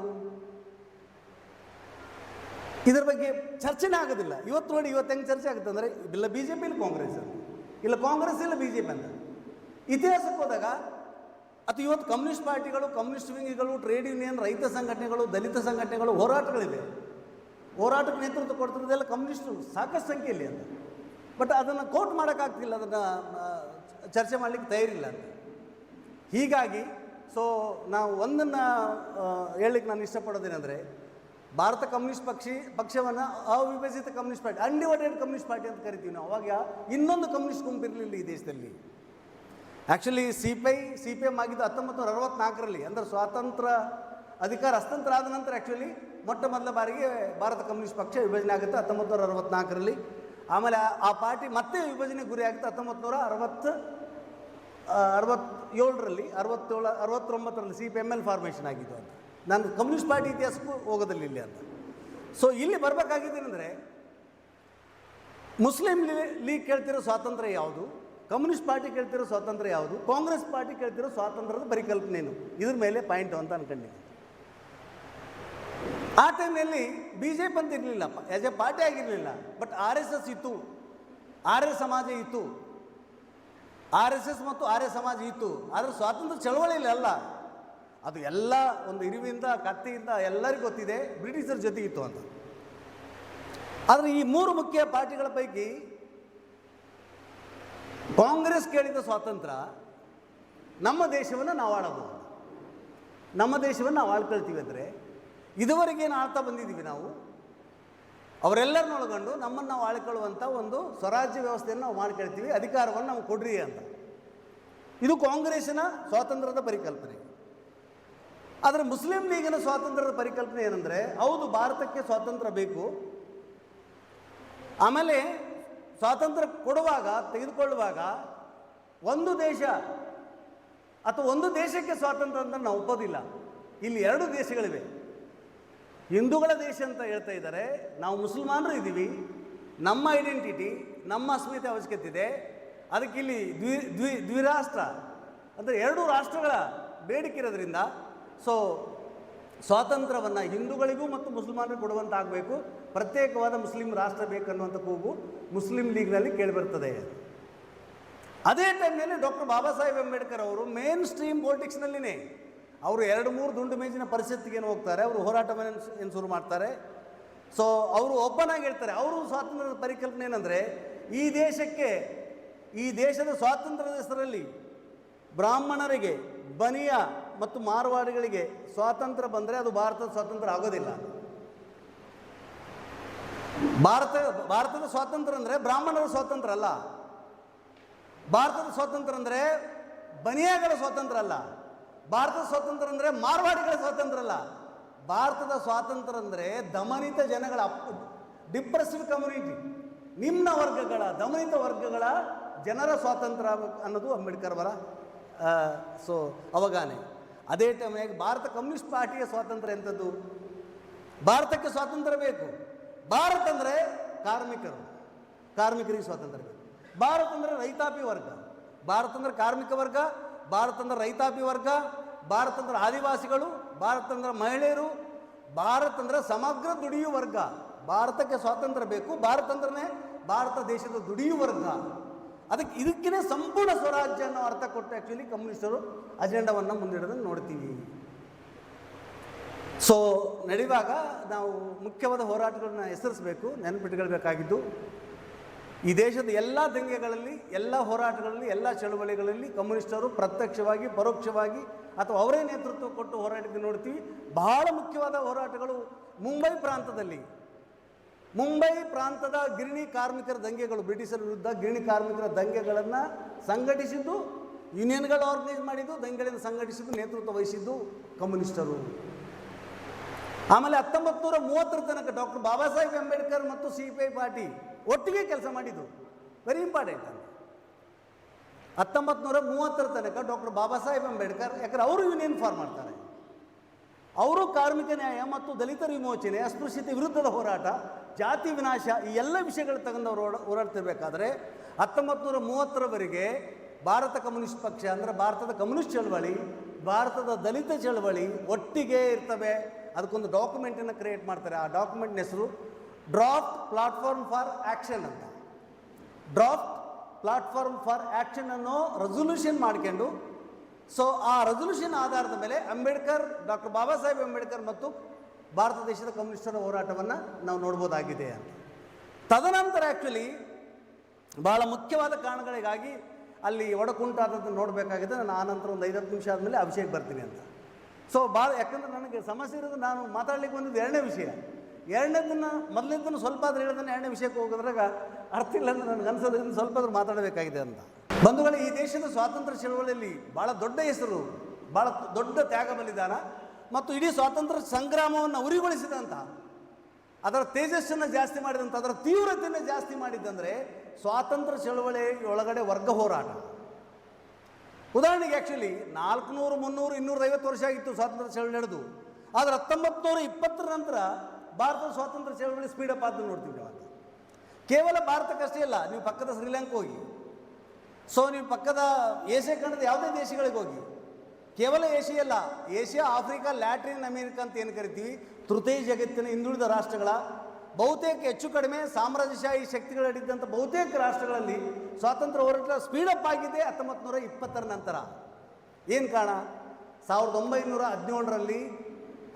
ಇದರ ಬಗ್ಗೆ ಚರ್ಚೆನೇ ಆಗೋದಿಲ್ಲ. ಇವತ್ತು ನೋಡಿ, ಇವತ್ತು ಹೆಂಗೆ ಚರ್ಚೆ ಆಗುತ್ತೆ ಅಂದರೆ, ಇಲ್ಲ BJP ಇಲ್ಲ ಕಾಂಗ್ರೆಸ್, ಇಲ್ಲ ಕಾಂಗ್ರೆಸ್ ಇಲ್ಲ BJP ಅಂತ. ಇತಿಹಾಸಕ್ಕೆ ಹೋದಾಗ ಅಥವಾ ಇವತ್ತು ಕಮ್ಯುನಿಸ್ಟ್ ಪಾರ್ಟಿಗಳು, ಕಮ್ಯುನಿಸ್ಟ್ ವಿಂಗ್ಗಳು, ಟ್ರೇಡ್ ಯೂನಿಯನ್, ರೈತ ಸಂಘಟನೆಗಳು, ದಲಿತ ಸಂಘಟನೆಗಳು, ಹೋರಾಟಗಳಿವೆ. ಹೋರಾಟಕ್ಕೆ ನೇತೃತ್ವ ಕೊಡ್ತಿರೋದೆಲ್ಲ ಕಮ್ಯುನಿಸ್ಟರು ಸಾಕಷ್ಟು ಸಂಖ್ಯೆಯಲ್ಲಿ ಅಂತ. ಬಟ್ ಅದನ್ನು ಕೋಟ್ ಮಾಡೋಕ್ಕಾಗ್ತಿಲ್ಲ, ಅದನ್ನು ಚರ್ಚೆ ಮಾಡಲಿಕ್ಕೆ ತಯಾರಿಲ್ಲ ಅಂತ. ಹೀಗಾಗಿ ಸೊ ನಾವು ಒಂದನ್ನು ಹೇಳಲಿಕ್ಕೆ ನಾನು ಇಷ್ಟಪಡೋದೇನೆಂದರೆ, ಭಾರತ ಕಮ್ಯುನಿಸ್ಟ್ ಪಕ್ಷವನ್ನು ಅವಿಭಜಿತ communist party, undivided communist party ಅಂತ ಕರಿತೀವಿ ನಾವು. ಅವಾಗ ಇನ್ನೊಂದು ಕಮ್ಯುನಿಸ್ಟ್ ಗುಂಪು ಇರಲಿಲ್ಲ ಈ ದೇಶದಲ್ಲಿ. ಆ್ಯಕ್ಚುಲಿ CPM ಆಗಿದ್ದು 1964ರಲ್ಲಿ, ಅಂದರೆ ಸ್ವಾತಂತ್ರ್ಯ ಅಧಿಕಾರ ಹಸ್ತಾಂತರ ಆದ ನಂತರ ಆ್ಯಕ್ಚುಲಿ ಮೊಟ್ಟ ಮೊದಲ ಬಾರಿಗೆ ಭಾರತ ಕಮ್ಯುನಿಸ್ಟ್ ಪಕ್ಷ ವಿಭಜನೆ ಆಗುತ್ತೆ 1964ರಲ್ಲಿ. ಆಮೇಲೆ ಆ ಪಾರ್ಟಿ ಮತ್ತೆ ವಿಭಜನೆ ಗುರಿ ಆಗುತ್ತೆ 1967ರಲ್ಲಿ, 69ರಲ್ಲಿ CPML ಫಾರ್ಮೇಷನ್ ಆಗಿದ್ದು ಅಂತ. ನಾನು ಕಮ್ಯುನಿಸ್ಟ್ ಪಾರ್ಟಿ ಇತಿಹಾಸಕ್ಕೂ ಹೋಗೋದಿಲ್ಲ ಇಲ್ಲಿ ಅಂತ. ಸೊ ಇಲ್ಲಿ ಬರಬೇಕಾಗಿದ್ದೇನೆಂದರೆ, ಮುಸ್ಲಿಂ ಲೀಗ್ ಕೇಳ್ತಿರೋ ಸ್ವಾತಂತ್ರ್ಯ ಯಾವುದು, ಕಮ್ಯುನಿಸ್ಟ್ ಪಾರ್ಟಿ ಕೇಳ್ತಿರೋ ಸ್ವಾತಂತ್ರ್ಯ ಯಾವುದು, ಕಾಂಗ್ರೆಸ್ ಪಾರ್ಟಿ ಕೇಳ್ತಿರೋ ಸ್ವಾತಂತ್ರ್ಯದ ಪರಿಕಲ್ಪನೆಯನ್ನು, ಇದ್ರ ಮೇಲೆ ಪಾಯಿಂಟು ಅಂತ ಅನ್ಕೊಂಡಿದ್ದೀನಿ. ಆ ಟೈಮ್ನಲ್ಲಿ BJP ಅಂತ ಇರಲಿಲ್ಲ, ಆ್ಯಸ್ ಎ ಪಾರ್ಟಿ ಆಗಿರಲಿಲ್ಲ. ಬಟ್ RSS ಇತ್ತು, ಆರ್ಯ ಸಮಾಜ ಇತ್ತು, RSS ಮತ್ತು ಆರ್ಯ ಸಮಾಜ ಇತ್ತು. ಆದರೆ ಸ್ವಾತಂತ್ರ್ಯ ಚಳವಳಿಯಲ್ಲಿ ಅಲ್ಲ, ಅದು ಎಲ್ಲ ಒಂದು ಇರುವಿಂದ ಕತ್ತಿಯಿಂದ ಎಲ್ಲರಿಗೂ ಗೊತ್ತಿದೆ ಬ್ರಿಟಿಷರ ಜೊತೆಗಿತ್ತು ಅಂತ. ಆದರೆ ಈ 3 ಮುಖ್ಯ ಪಾರ್ಟಿಗಳ ಪೈಕಿ ಕಾಂಗ್ರೆಸ್ ಕೇಳಿದ ಸ್ವಾತಂತ್ರ್ಯ, ನಮ್ಮ ದೇಶವನ್ನು ನಾವು ಆಳಬಹುದು, ನಮ್ಮ ದೇಶವನ್ನು ನಾವು ಆಳ್ಕೊಳ್ತೀವಿ ಅಂದರೆ, ಇದುವರೆಗೇನು ಆಳ್ತಾ ಬಂದಿದ್ದೀವಿ ನಾವು, ಅವರೆಲ್ಲರನ್ನ ಒಳಗೊಂಡು ನಮ್ಮನ್ನು ನಾವು ಆಳ್ಕೊಳ್ಳುವಂಥ ಒಂದು ಸ್ವರಾಜ್ಯ ವ್ಯವಸ್ಥೆಯನ್ನು ನಾವು ಮಾಡ್ಕೊಳ್ತೀವಿ, ಅಧಿಕಾರವನ್ನು ನಾವು ಕೊಡ್ರಿ ಅಂತ. ಇದು ಕಾಂಗ್ರೆಸ್ಸಿನ ಸ್ವಾತಂತ್ರ್ಯದ ಪರಿಕಲ್ಪನೆ. ಆದರೆ ಮುಸ್ಲಿಂ ಲೀಗಿನ ಸ್ವಾತಂತ್ರ್ಯದ ಪರಿಕಲ್ಪನೆ ಏನಂದರೆ, ಹೌದು ಭಾರತಕ್ಕೆ ಸ್ವಾತಂತ್ರ್ಯ ಬೇಕು, ಆಮೇಲೆ ಸ್ವಾತಂತ್ರ್ಯ ಕೊಡುವಾಗ ತೆಗೆದುಕೊಳ್ಳುವಾಗ ಒಂದು ದೇಶ ಅಥವಾ ಒಂದು ದೇಶಕ್ಕೆ ಸ್ವಾತಂತ್ರ್ಯ ಅಂತ ನಾವು ಒಪ್ಪೋದಿಲ್ಲ. ಇಲ್ಲಿ ಎರಡು ದೇಶಗಳಿವೆ. ಹಿಂದೂಗಳ ದೇಶ ಅಂತ ಹೇಳ್ತಾ ಇದ್ದಾರೆ, ನಾವು ಮುಸಲ್ಮಾನರು ಇದ್ದೀವಿ, ನಮ್ಮ ಐಡೆಂಟಿಟಿ ನಮ್ಮ ಅಸ್ಮಿತೆ ಅವಶ್ಯಕತೆ ಇದೆ. ಅದಕ್ಕೆ ಇಲ್ಲಿ ದ್ವಿರಾಷ್ಟ್ರ ಅಂದರೆ ಎರಡು ರಾಷ್ಟ್ರಗಳ ಬೇಡಿಕೆ ಇರೋದ್ರಿಂದ ಸೊ ಸ್ವಾತಂತ್ರ್ಯವನ್ನು ಹಿಂದೂಗಳಿಗೂ ಮತ್ತು ಮುಸಲ್ಮಾನರಿಗೂ ಕೊಡುವಂತಾಗಬೇಕು, ಪ್ರತ್ಯೇಕವಾದ ಮುಸ್ಲಿಂ ರಾಷ್ಟ್ರ ಬೇಕನ್ನುವಂಥ ಕೂಗು ಮುಸ್ಲಿಂ ಲೀಗ್ನಲ್ಲಿ ಕೇಳಿಬರ್ತದೆ. ಅದೇ ಟೈಮ್ನಲ್ಲಿ ಡಾಕ್ಟರ್ ಬಾಬಾ ಸಾಹೇಬ್ ಅಂಬೇಡ್ಕರ್ ಅವರು ಮೇನ್ ಸ್ಟ್ರೀಮ್ ಪೊಲಿಟಿಕ್ಸ್ನಲ್ಲಿನೇ ಅವರು 2-3 ದುಂಡು ಮೇಜಿನ ಪರಿಷತ್ತಿಗೆ ಹೋಗ್ತಾರೆ, ಅವರು ಹೋರಾಟವನ್ನು ಏನು ಶುರು ಮಾಡ್ತಾರೆ. ಸೊ ಅವರು ಓಪನ್ ಆಗಿ ಹೇಳ್ತಾರೆ, ಅವರು ಸ್ವಾತಂತ್ರ್ಯದ ಪರಿಕಲ್ಪನೆ ಏನಂದರೆ, ಈ ದೇಶದ ಸ್ವಾತಂತ್ರ್ಯದ ಹೆಸರಲ್ಲಿ ಬ್ರಾಹ್ಮಣರಿಗೆ, ಬನಿಯ ಮತ್ತು ಮಾರ್ವಾಡಿಗಳಿಗೆ ಸ್ವಾತಂತ್ರ್ಯ ಬಂದರೆ ಅದು ಭಾರತದ ಸ್ವಾತಂತ್ರ್ಯ ಆಗೋದಿಲ್ಲ. ಭಾರತದ ಸ್ವಾತಂತ್ರ್ಯ ಅಂದರೆ ಬ್ರಾಹ್ಮಣರ ಸ್ವಾತಂತ್ರ್ಯ ಅಲ್ಲ, ಭಾರತದ ಸ್ವಾತಂತ್ರ್ಯ ಅಂದರೆ ಬನಿಯಾಗಳ ಸ್ವಾತಂತ್ರ್ಯ ಅಲ್ಲ, ಭಾರತದ ಸ್ವಾತಂತ್ರ್ಯ ಅಂದರೆ ಮಾರ್ವಾಡಿಗಳ ಸ್ವಾತಂತ್ರ್ಯ ಅಲ್ಲ. ಭಾರತದ ಸ್ವಾತಂತ್ರ್ಯ ಅಂದರೆ ದಮನಿತ ಜನಗಳ, ಡಿಪ್ರೆಸ್ಡ್ ಕಮ್ಯುನಿಟಿ, ನಿಮ್ನ ವರ್ಗಗಳ, ದಮನಿತ ವರ್ಗಗಳ ಜನರ ಸ್ವಾತಂತ್ರ್ಯ ಅನ್ನೋದು ಅಂಬೇಡ್ಕರ್ ಅವರ ಸೊ ಅವಗಾನೆ. ಅದೇ ಟೈಮ್ನಾಗ ಭಾರತ ಕಮ್ಯುನಿಸ್ಟ್ ಪಾರ್ಟಿಯ ಸ್ವಾತಂತ್ರ್ಯ ಎಂಥದ್ದು, ಭಾರತಕ್ಕೆ ಸ್ವಾತಂತ್ರ್ಯ ಬೇಕು. ಭಾರತ ಅಂದರೆ ಕಾರ್ಮಿಕರಿಗೆ ಸ್ವಾತಂತ್ರ್ಯ ಬೇಕು. ಭಾರತ ಅಂದರೆ ರೈತಾಪಿ ವರ್ಗ, ಭಾರತ ಅಂದರೆ ಕಾರ್ಮಿಕ ವರ್ಗ, ಭಾರತ ಅಂದರೆ ರೈತಾಪಿ ವರ್ಗ, ಭಾರತ ಅಂದರೆ ಆದಿವಾಸಿಗಳು, ಭಾರತ ಅಂದರೆ ಮಹಿಳೆಯರು, ಭಾರತ ಅಂದರೆ ಸಮಗ್ರ ದುಡಿಯುವ ವರ್ಗ. ಭಾರತಕ್ಕೆ ಸ್ವಾತಂತ್ರ್ಯ ಬೇಕು, ಭಾರತ ಅಂದ್ರೆ ಭಾರತ ದೇಶದ ದುಡಿಯುವ ವರ್ಗ. ಇದಕ್ಕೇ ಸಂಪೂರ್ಣ ಸ್ವರಾಜ್ಯ ಅನ್ನೋ ಅರ್ಥ ಕೊಟ್ಟು ಆ್ಯಕ್ಚುಲಿ ಕಮ್ಯುನಿಸ್ಟರು ಅಜೆಂಡಾವನ್ನು ಮುಂದಿಡೋದನ್ನು ನೋಡ್ತೀವಿ. ಸೊ ನಡೆಯುವಾಗ ನಾವು ಮುಖ್ಯವಾದ ಹೋರಾಟಗಳನ್ನ ಹೆಸರಿಸಬೇಕು, ನೆನಪಿಟ್ಕೊಳ್ಬೇಕಾಗಿದ್ದು, ಈ ದೇಶದ ಎಲ್ಲ ದಂಗೆಗಳಲ್ಲಿ, ಎಲ್ಲ ಹೋರಾಟಗಳಲ್ಲಿ, ಎಲ್ಲ ಚಳವಳಿಗಳಲ್ಲಿ ಕಮ್ಯುನಿಸ್ಟರು ಪ್ರತ್ಯಕ್ಷವಾಗಿ, ಪರೋಕ್ಷವಾಗಿ ಅಥವಾ ಅವರೇ ನೇತೃತ್ವ ಕೊಟ್ಟು ಹೋರಾಟಕ್ಕೆ ನೋಡ್ತೀವಿ. ಬಹಳ ಮುಖ್ಯವಾದ ಹೋರಾಟಗಳು ಮುಂಬೈ ಪ್ರಾಂತದ ಗಿರಣಿ ಕಾರ್ಮಿಕರ ದಂಗೆಗಳು, ಬ್ರಿಟಿಷರ ವಿರುದ್ಧ ಗಿರಣಿ ಕಾರ್ಮಿಕರ ದಂಗೆಗಳನ್ನು ಸಂಘಟಿಸಿದ್ದು, ಯೂನಿಯನ್ಗಳು ಆರ್ಗನೈಸ್ ಮಾಡಿದ್ದು, ದಂಗೆಗಳನ್ನು ಸಂಘಟಿಸಿದ್ದು, ನೇತೃತ್ವ ವಹಿಸಿದ್ದು ಕಮ್ಯುನಿಸ್ಟರು. ಆಮೇಲೆ 1930 ತನಕ ಡಾಕ್ಟರ್ ಬಾಬಾ ಸಾಹೇಬ್ ಅಂಬೇಡ್ಕರ್ ಮತ್ತು CPI ಪಾರ್ಟಿ ಒಟ್ಟಿಗೆ ಕೆಲಸ ಮಾಡಿದ್ದು, ವೆರಿ ಇಂಪಾರ್ಟೆಂಟ್. 1930 ತನಕ ಡಾಕ್ಟರ್ ಬಾಬಾ ಸಾಹೇಬ್ ಅಂಬೇಡ್ಕರ್, ಯಾಕಂದ್ರೆ ಅವರು ಯೂನಿಯನ್ ಫಾರ್ಮ್ ಮಾಡ್ತಾರೆ, ಅವರು ಕಾರ್ಮಿಕ ನ್ಯಾಯ ಮತ್ತು ದಲಿತರ ವಿಮೋಚನೆ, ಅಸ್ಪೃಶ್ಯತೆ ವಿರುದ್ಧದ ಹೋರಾಟ, ಜಾತಿ ವಿನಾಶ, ಈ ಎಲ್ಲ ವಿಷಯಗಳು ತಗೊಂಡವರು ಹೋರಾಡ್ತಿರ್ಬೇಕಾದ್ರೆ 1930ರವರೆಗೆ ಭಾರತ ಕಮ್ಯುನಿಸ್ಟ್ ಪಕ್ಷ ಅಂದರೆ ಭಾರತದ ಕಮ್ಯುನಿಸ್ಟ್ ಚಳವಳಿ, ಭಾರತದ ದಲಿತ ಚಳವಳಿ ಒಟ್ಟಿಗೆ ಇರ್ತವೆ. ಅದಕ್ಕೊಂದು ಡಾಕ್ಯುಮೆಂಟನ್ನು ಕ್ರಿಯೇಟ್ ಮಾಡ್ತಾರೆ. ಆ ಡಾಕ್ಯುಮೆಂಟ್ನ ಹೆಸರು ಡ್ರಾಫ್ಟ್ ಪ್ಲಾಟ್ಫಾರ್ಮ್ ಫಾರ್ ಆ್ಯಕ್ಷನ್ ಅಂತ. ಡ್ರಾಫ್ಟ್ ಪ್ಲಾಟ್ಫಾರ್ಮ್ ಫಾರ್ ಆ್ಯಕ್ಷನ್ ಅನ್ನೋ ರೆಸೊಲ್ಯೂಷನ್ ಮಾಡ್ಕೊಂಡು, ಸೊ ಆ ರೆಸೊಲ್ಯೂಷನ್ ಆಧಾರದ ಮೇಲೆ ಡಾಕ್ಟರ್ ಬಾಬಾ ಸಾಹೇಬ್ ಅಂಬೇಡ್ಕರ್ ಮತ್ತು ಭಾರತ ದೇಶದ ಕಮ್ಯುನಿಸ್ಟರ ಹೋರಾಟವನ್ನು ನಾವು ನೋಡ್ಬೋದಾಗಿದೆ ಅಂತ. ತದನಂತರ ಆ್ಯಕ್ಚುಲಿ ಭಾಳ ಮುಖ್ಯವಾದ ಕಾರಣಗಳಿಗಾಗಿ ಅಲ್ಲಿ ಒಡಕುಂಟಾದದ್ದು ನೋಡಬೇಕಾಗಿದೆ. ನಾನು ಆನಂತರ ಒಂದು 5-10 ನಿಮಿಷ ಆದಮೇಲೆ ಆ ವಿಷಯಕ್ಕೆ ಬರ್ತೀನಿ ಅಂತ. ಸೊ ಯಾಕಂದರೆ ನನಗೆ ಸಮಸ್ಯೆ ಇರೋದು, ನಾನು ಮಾತಾಡ್ಲಿಕ್ಕೆ ಬಂದಿದ್ದು ಎರಡನೇ ವಿಷಯ. ಮೊದಲನೇದನ್ನು ಸ್ವಲ್ಪ ಆದ್ರೆ ಹೇಳಿದ್ರೆ ಎರಡನೇ ವಿಷಯಕ್ಕೆ ಹೋಗೋದ್ರಾಗ ಅರ್ಥ ಇಲ್ಲ ಅಂತ ನನಗೆ ಅನ್ಸೋದ್ರಿಂದ ಸ್ವಲ್ಪ ಆದ್ರೂ ಮಾತಾಡಬೇಕಾಗಿದೆ ಅಂತ. ಬಂಧುಗಳೇ, ಈ ದೇಶದ ಸ್ವಾತಂತ್ರ್ಯ ಚಳವಳಿಯಲ್ಲಿ ಭಾಳ ದೊಡ್ಡ ಹೆಸರು, ಭಾಳ ದೊಡ್ಡ ತ್ಯಾಗ ಬಲಿದಾನ ಮತ್ತು ಇಡೀ ಸ್ವಾತಂತ್ರ್ಯ ಸಂಗ್ರಾಮವನ್ನು ಉರಿಗೊಳಿಸಿದಂಥ, ಅದರ ತೇಜಸ್ಸನ್ನು ಜಾಸ್ತಿ ಮಾಡಿದಂಥ, ಅದರ ತೀವ್ರತೆಯನ್ನು ಜಾಸ್ತಿ ಮಾಡಿದ್ದಂದರೆ ಸ್ವಾತಂತ್ರ್ಯ ಚಳವಳಿ ಒಳಗಡೆ ವರ್ಗ ಹೋರಾಟ. ಉದಾಹರಣೆಗೆ ಆ್ಯಕ್ಚುಲಿ 400, 300, 250 ವರ್ಷ ಆಗಿತ್ತು ಸ್ವಾತಂತ್ರ್ಯ ಚಳವಳಿ ನಡೆದು. ಆದರೆ 1920 ನಂತರ ಭಾರತದ ಸ್ವಾತಂತ್ರ್ಯ ಚಳವಳಿ ಸ್ಪೀಡಪ್ ಆದ್ದು ನೋಡ್ತೀವಿ ನಾವು. ಕೇವಲ ಭಾರತಕ್ಕಷ್ಟೇ ಅಲ್ಲ, ನೀವು ಪಕ್ಕದ ಶ್ರೀಲಂಕಾ ಹೋಗಿ, ಸೊ ನೀವು ಪಕ್ಕದ ಏಷ್ಯಾ ಖಂಡದ ಯಾವುದೇ ದೇಶಗಳಿಗೆ ಹೋಗಿ, ಕೇವಲ ಏಷ್ಯಾ ಅಲ್ಲ, ಏಷ್ಯಾ, ಆಫ್ರಿಕಾ, ಲ್ಯಾಟಿನ್ ಅಮೇರಿಕಾ ಅಂತ ಏನು ಕರಿತೀವಿ, ತೃತೀಯ ಜಗತ್ತಿನ ಹಿಂದುಳಿದ ರಾಷ್ಟ್ರಗಳ ಬಹುತೇಕ ಹೆಚ್ಚು ಕಡಿಮೆ ಸಾಮ್ರಾಜ್ಯಶಾಹಿ ಶಕ್ತಿಗಳಡಿದ್ದಂಥ ಬಹುತೇಕ ರಾಷ್ಟ್ರಗಳಲ್ಲಿ ಸ್ವಾತಂತ್ರ್ಯ ಹೋರಾಟ ಸ್ಪೀಡಪ್ ಆಗಿದೆ 1920 ನಂತರ. ಏನು ಕಾರಣ? 1917ರಲ್ಲಿ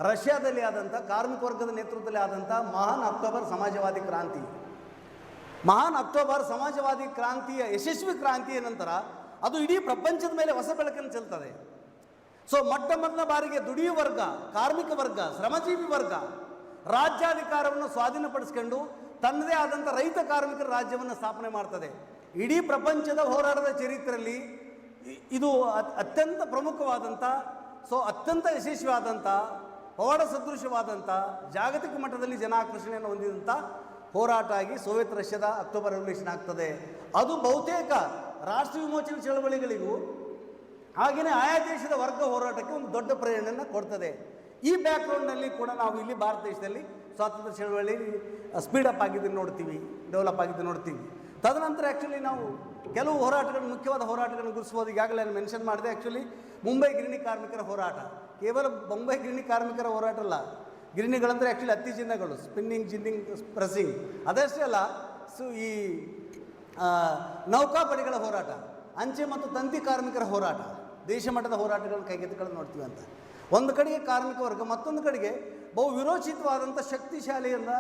ರಷ್ಯಾದಲ್ಲಿ ಆದಂಥ ಕಾರ್ಮಿಕ ವರ್ಗದ ನೇತೃತ್ವದಲ್ಲಿ ಆದಂಥ ಮಹಾನ್ ಅಕ್ಟೋಬರ್ ಸಮಾಜವಾದಿ ಕ್ರಾಂತಿಯ ಯಶಸ್ವಿ ಕ್ರಾಂತಿಯ ನಂತರ ಅದು ಇಡೀ ಪ್ರಪಂಚದ ಮೇಲೆ ಹೊಸ ಬೆಳಕನ್ನು ಚೆಲ್ತದೆ. ಸೊ ಮೊದಲ ಬಾರಿಗೆ ದುಡಿಯುವ ವರ್ಗ, ಕಾರ್ಮಿಕ ವರ್ಗ, ಶ್ರಮಜೀವಿ ವರ್ಗ ರಾಜ್ಯಾಧಿಕಾರವನ್ನು ಸ್ವಾಧೀನಪಡಿಸ್ಕೊಂಡು ತನ್ನದೇ ಆದಂಥ ರೈತ ಕಾರ್ಮಿಕರ ರಾಜ್ಯವನ್ನು ಸ್ಥಾಪನೆ ಮಾಡ್ತದೆ. ಇಡೀ ಪ್ರಪಂಚದ ಹೋರಾಟದ ಚರಿತ್ರೆಯಲ್ಲಿ ಇದು ಅತ್ಯಂತ ಪ್ರಮುಖವಾದಂಥ ಸೊ ಅತ್ಯಂತ ಯಶಸ್ವಿಯಾದಂಥ ಪವಾಡ ಸದೃಶವಾದಂಥ ಜಾಗತಿಕ ಮಟ್ಟದಲ್ಲಿ ಜನಾಕರ್ಷಣೆಯನ್ನು ಹೊಂದಿದಂಥ ಹೋರಾಟ ಆಗಿ ಸೋವಿಯತ್ ರಷ್ಯಾದ ಅಕ್ಟೋಬರ್ ರೆವಲ್ಯೂಷನ್ ಆಗ್ತದೆ. ಅದು ಬಹುತೇಕ ರಾಷ್ಟ್ರ ವಿಮೋಚನೆ ಚಳವಳಿಗಳಿಗೂ ಹಾಗೆಯೇ ಆಯಾ ದೇಶದ ವರ್ಗ ಹೋರಾಟಕ್ಕೆ ಒಂದು ದೊಡ್ಡ ಪ್ರೇರಣೆಯನ್ನು ಕೊಡ್ತದೆ. ಈ ಬ್ಯಾಕ್ಗ್ರೌಂಡ್ನಲ್ಲಿ ಕೂಡ ನಾವು ಇಲ್ಲಿ ಭಾರತ ದೇಶದಲ್ಲಿ ಸ್ವಾತಂತ್ರ್ಯ ಚಳವಳಿ ಸ್ಪೀಡಪ್ ಆಗಿದ್ದನ್ನು ನೋಡ್ತೀವಿ, ಡೆವಲಪ್ ಆಗಿದ್ದು ನೋಡ್ತೀವಿ. ತದನಂತರ ಆ್ಯಕ್ಚುಲಿ ನಾವು ಕೆಲವು ಹೋರಾಟಗಳನ್ನು, ಮುಖ್ಯವಾದ ಹೋರಾಟಗಳನ್ನು ಗುರುತಿಸ್ಬೋದು. ಈಗಾಗಲೇ ನಾನು ಮೆನ್ಷನ್ ಮಾಡಿದೆ. ಆ್ಯಕ್ಚುಲಿ ಮುಂಬೈ ಗಿರಣಿ ಕಾರ್ಮಿಕರ ಹೋರಾಟ ಕೇವಲ ಮುಂಬೈ ಗಿರಣಿ ಕಾರ್ಮಿಕರ ಹೋರಾಟ ಅಲ್ಲ. ಗಿರಣಿಗಳಂದರೆ ಆ್ಯಕ್ಚುಲಿ ಹತ್ತಿ ಚಿನ್ನಗಳು, ಸ್ಪಿನ್ನಿಂಗ್, ಜಿನ್ನಿಂಗ್, ಪ್ರೆಸ್ಸಿಂಗ್, ಅದಷ್ಟೇ ಅಲ್ಲ. ಈ ನೌಕಾಪಡೆಗಳ ಹೋರಾಟ, ಅಂಚೆ ಮತ್ತು ತಂತಿ ಕಾರ್ಮಿಕರ ಹೋರಾಟ, ದೇಶ ಮಟ್ಟದ ಹೋರಾಟಗಳನ್ನು ಕೈಗೆತ್ತಿಕೊಂಡು ನೋಡ್ತೀವಿ ಅಂತ. ಒಂದು ಕಡೆಗೆ ಕಾರ್ಮಿಕ ವರ್ಗ, ಮತ್ತೊಂದು ಕಡೆಗೆ ಬಹು ವಿರೋಚಿತವಾದಂಥ